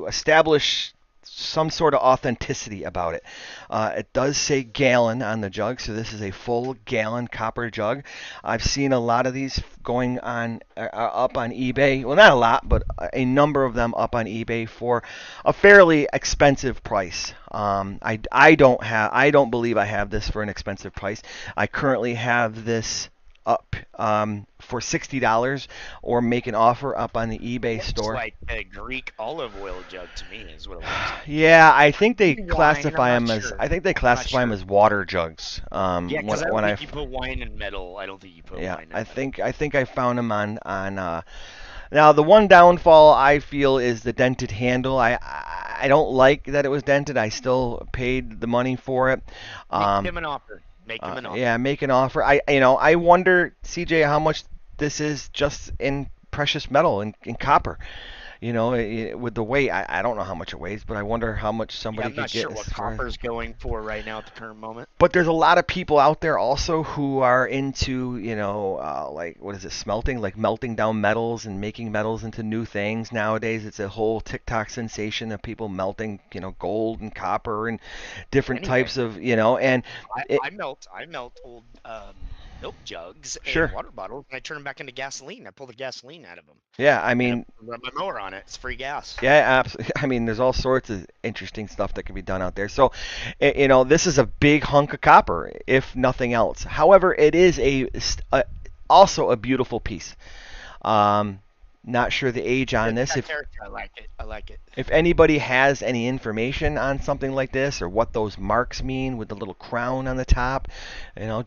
establish some sort of authenticity about it. It does say gallon on the jug, so this is a full gallon copper jug. I've seen a lot of these going on up on eBay. Well, not a lot, but a number of them up on eBay for a fairly expensive price. I don't believe I have this for an expensive price. I currently have this up for $60 or make an offer up on the eBay Looks store. like a Greek olive oil jug to me is what it looks like. Yeah, I think they Maybe wine. I'm classify not them as sure. I think they I'm not classify them sure. as water jugs. Yeah, because I When don't I think you put wine in metal. I don't think you put yeah, wine in metal. I think I found them on now the one downfall I feel is the dented handle. I don't like that it was dented. I still paid the money for it. Make Um, him an offer. Make him an yeah, offer. make an offer. I wonder, CJ, how much this is just in precious metal in copper. With the weight, I don't know how much it weighs, but I wonder how much Yeah, somebody I'm could not get sure as what far as. copper's going for right now at the current moment. But there's a lot of people out there also who are into, like what is it, smelting, like melting down metals and making metals into new things. Nowadays, it's a whole TikTok sensation of people melting, gold and copper and different types Anything. of, and I, it, I melt I melt old milk jugs and sure, water bottles, and I turn them back into gasoline. I pull the gasoline out of them, yeah, I and I mean, run my mower on it. It's free gas. yeah, absolutely. I mean, there's all sorts of interesting stuff that can be done out there. So, this is a big hunk of copper, if nothing else. However, it is also a beautiful piece. Um, Not sure the age on It's this. got character. I like it. I like it. If anybody has any information on something like this or what those marks mean with the little crown on the top,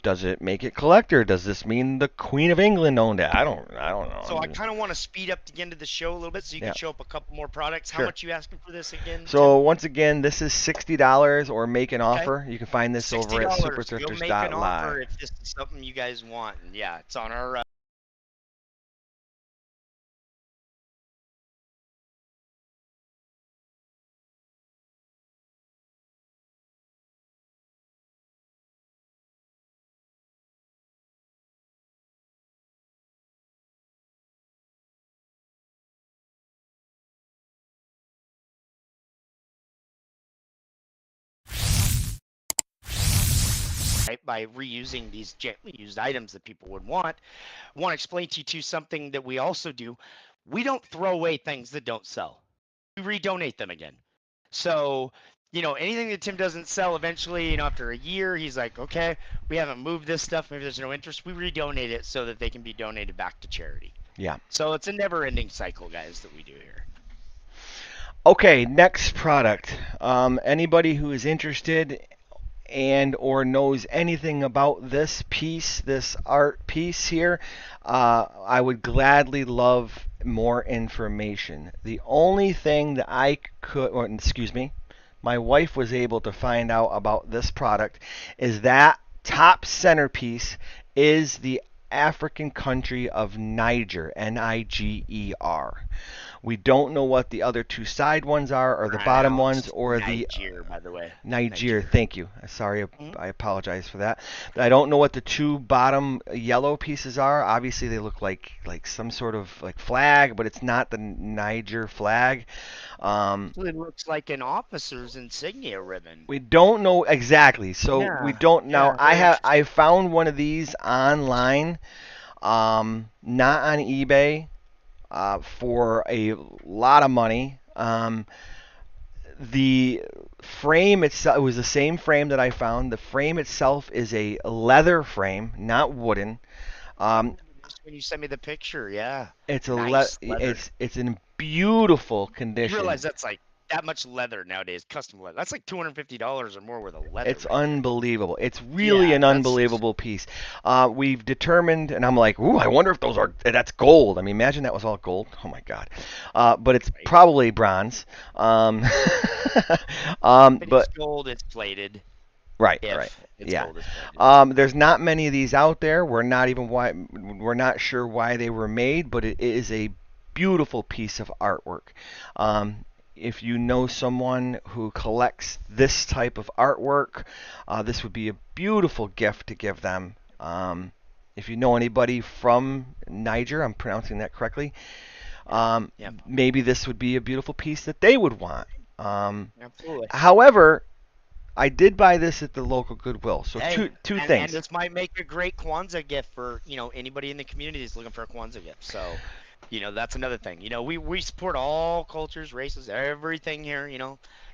does it make it collector? Does this mean the Queen of England owned it? I don't know. So I kind of want to speed up the end of the show a little bit so you Yeah, can show up a couple more products. How sure. much you asking for this again, So Tim? once again, this is $60 or make an Okay. offer. You can find this over at $60. Go make an superthrifters.live. offer if this is something you guys want. And yeah, it's on our right, by reusing these gently used items that people would want. I want to explain to you too something that we also do. We don't throw away things that don't sell. We redonate them again. So, anything that Tim doesn't sell eventually, after a year, he's like, okay, we haven't moved this stuff. Maybe there's no interest. We redonate it so that they can be donated back to charity. Yeah. So it's a never ending cycle, guys, that we do here. Okay, next product. Anybody who is interested and or knows anything about this piece, this art piece here, I would gladly love more information. The only thing that I could, or excuse me, my wife was able to find out about this product is that top centerpiece is the African country of Niger, Niger. We don't know what the other two side ones are, or the bottom ones, Pronounced or the Niger, by the way. Niger. Niger. Thank you. Sorry, Mhm. I apologize for that. I don't know what the two bottom yellow pieces are. Obviously, they look like some sort of like flag, but it's not the Niger flag. It looks like an officer's insignia ribbon. We don't know exactly, so we Yeah, don't. Now, yeah, very I interesting. found one of these online, not on eBay, for a lot of money. The frame itself, it was the same frame that I found. The frame itself is a leather frame, not wooden. I Um, remember this when you sent me the picture. Yeah, it's nice leather. it's in beautiful You condition. realize that's like that much leather nowadays, custom leather. That's like $250 or more worth of leather It's right there. unbelievable. It's really Yeah, an unbelievable piece. We've determined, and I'm like, ooh, I wonder if that's gold. I mean, imagine that was all gold. Oh my God. But it's right. probably bronze. Um, If it is but gold, it's plated. right, right. If it's Yeah. gold, it's plated. There's not many of these out there. We're not sure why they were made, but it is a beautiful piece of artwork. Um, if you know someone who collects this type of artwork, this would be a beautiful gift to give them. If you know anybody from Niger, I'm pronouncing that correctly, Yeah, yeah, maybe this would be a beautiful piece that they would want. absolutely. However, I did buy this at the local Goodwill. So Hey, two and things. this might make a great Kwanzaa gift for anybody in the community that's looking for a Kwanzaa gift. So, that's another thing. We support all cultures, races, everything here.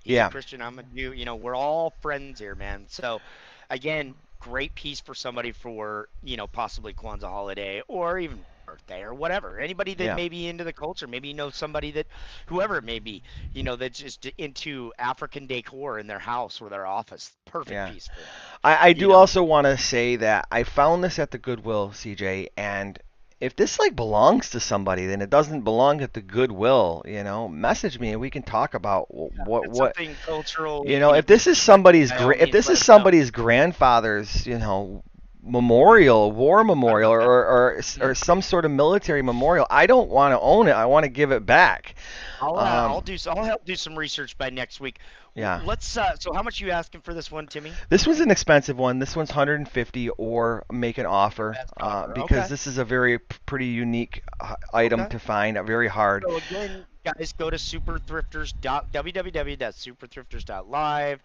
He's a Yeah, Christian, I'm a Jew. We're all friends here, man. So, again, great piece for somebody for possibly Kwanzaa holiday or even birthday or whatever. Anybody that yeah, may be into the culture, maybe somebody that, whoever it may be, that's just into African decor in their house or their office. Perfect yeah. piece for them. I You do know, also want to say that I found this at the Goodwill, CJ, and if this like belongs to somebody, then it doesn't belong at the Goodwill. Message me and we can talk about it's something culturally if this is significant. By all if means, this let is us know. somebody's grandfather's, memorial, war I memorial, love that. or some sort of military memorial, I don't want to own it. I want to give it back. I'll Um, do so. I'll help do some research by next week. yeah. Let's. So, how much are you asking for this one, Timmy? This was an expensive one. This one's 150 or make an offer, Best offer. because Okay. this is a very pretty unique item Okay. to find, very hard. So again, guys, go to www.superthrifters.live.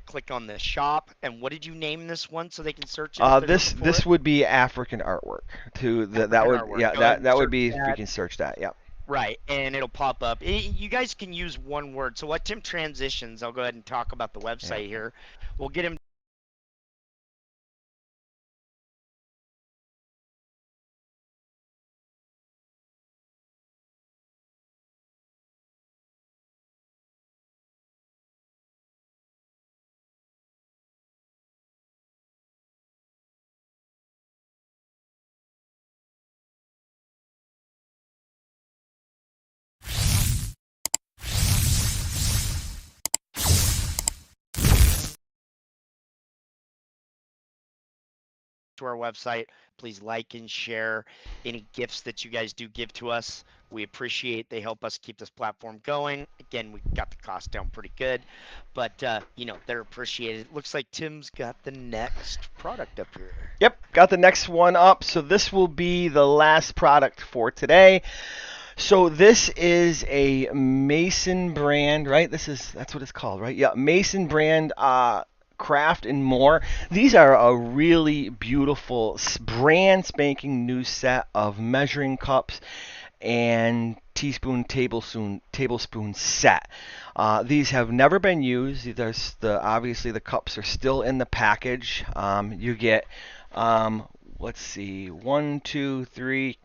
Click on the shop. And what did you name this one so they can search it if they're looking for This it? would be African artwork. That African would, artwork. yeah, Go ahead and that would search be if you that. can search that. Yeah. Right, and it'll pop up. You guys can use one word. So what Tim transitions, I'll go ahead and talk about the Yeah. website here. We'll get him to our website. Please like and share any gifts that you guys do give to us. We appreciate. They help us keep this platform going. Again, we got the cost down pretty good, but they're appreciated. It looks like Tim's got the next product up here. Yep, got the next one up. So this will be the last product for today. So this is a Mason brand, right? That's what it's called, right? Yeah, Mason brand craft and more. These are a really beautiful brand spanking new set of measuring cups and tablespoon set. These have never been used. Obviously the cups are still in the package. You get let's see, one, two, three,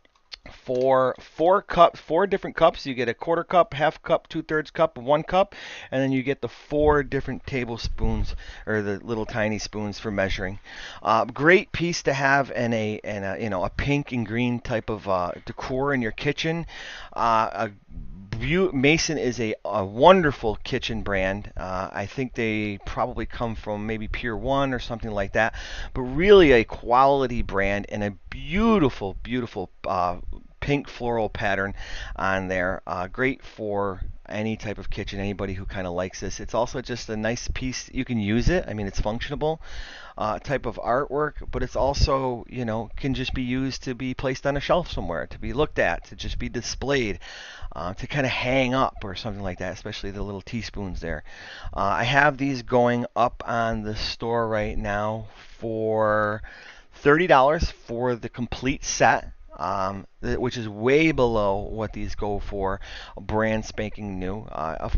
four different cups. You get a quarter cup, half cup, 2/3 cup, 1 cup, and then you get the 4 different tablespoons or the little tiny spoons for measuring. Great piece to have in a pink and green type of decor in your kitchen. Mason is a wonderful kitchen brand. I think they probably come from maybe Pier 1 or something like that, but really a quality brand and a beautiful, beautiful pink floral pattern on there. Great for any type of kitchen, anybody who kind of likes this. It's also just a nice piece. You can use it. I mean, it's functional type of artwork, but it's also, can just be used to be placed on a shelf somewhere, to be looked at, to just be displayed, to kind of hang up or something like that, especially the little teaspoons there. I have these going up on the store right now for $30 for the complete set. Which is way below what these go for, brand spanking new. I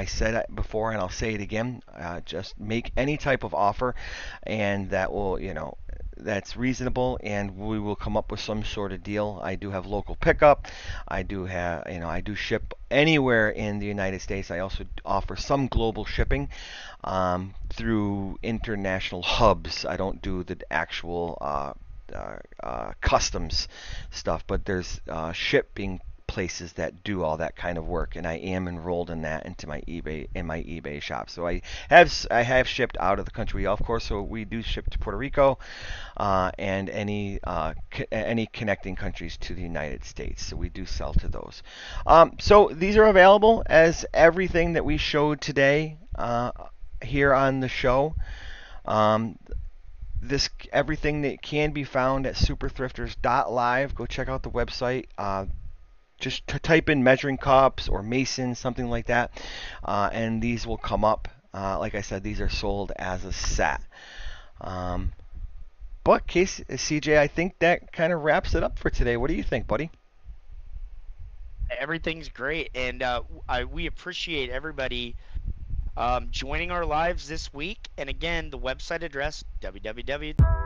said it before and I'll say it again. Just make any type of offer, and that's reasonable, and we will come up with some sort of deal. I do have local pickup. I do ship anywhere in the United States. I also offer some global shipping through international hubs. I don't do the actual customs stuff, but there's shipping places that do all that kind of work, and I am enrolled in that into my eBay shop. So I have shipped out of the country, of course. So we do ship to Puerto Rico and any connecting countries to the United States. So we do sell to those. So these are available as everything that we showed today here on the show. Everything that can be found at superthrifters.live. Go check out the website. Just type in measuring cups or Mason, something like that, and these will come up. Like I said, these are sold as a set. But CJ, I think that kind of wraps it up for today. What do you think, buddy? Everything's great, and we appreciate everybody joining our lives this week. And again, the website address www